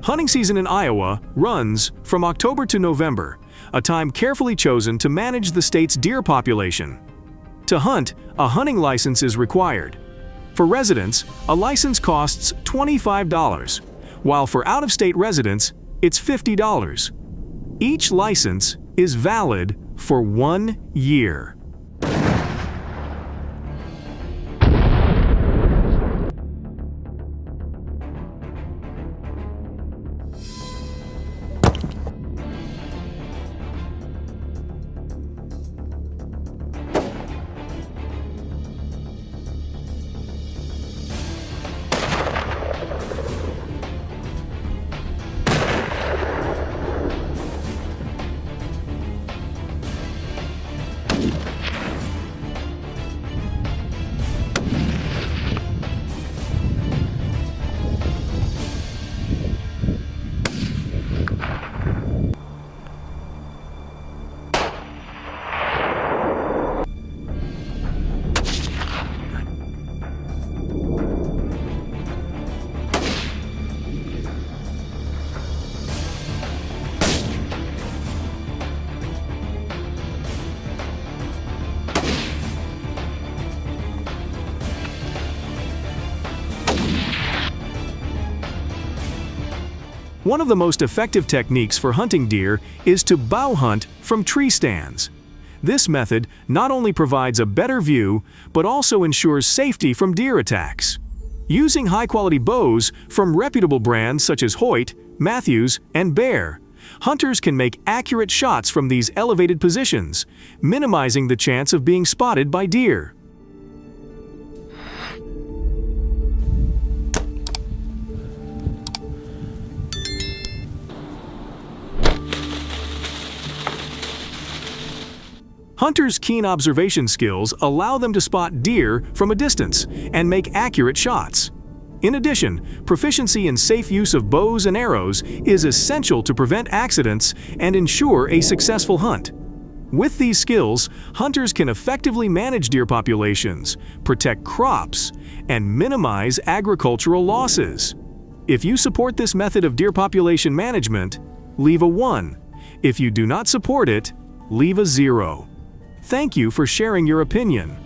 Hunting season in Iowa runs from October to November, a time carefully chosen to manage the state's deer population. To hunt, a hunting license is required. For residents, a license costs $25, while for out-of-state residents, it's $50. Each license is valid for 1 year. One of the most effective techniques for hunting deer is to bow hunt from tree stands. This method not only provides a better view, but also ensures safety from deer attacks. Using high-quality bows from reputable brands such as Hoyt, Matthews, and Bear, hunters can make accurate shots from these elevated positions, minimizing the chance of being spotted by deer. Hunters' keen observation skills allow them to spot deer from a distance and make accurate shots. In addition, proficiency in safe use of bows and arrows is essential to prevent accidents and ensure a successful hunt. With these skills, hunters can effectively manage deer populations, protect crops, and minimize agricultural losses. If you support this method of deer population management, leave a 1. If you do not support it, leave a 0. Thank you for sharing your opinion.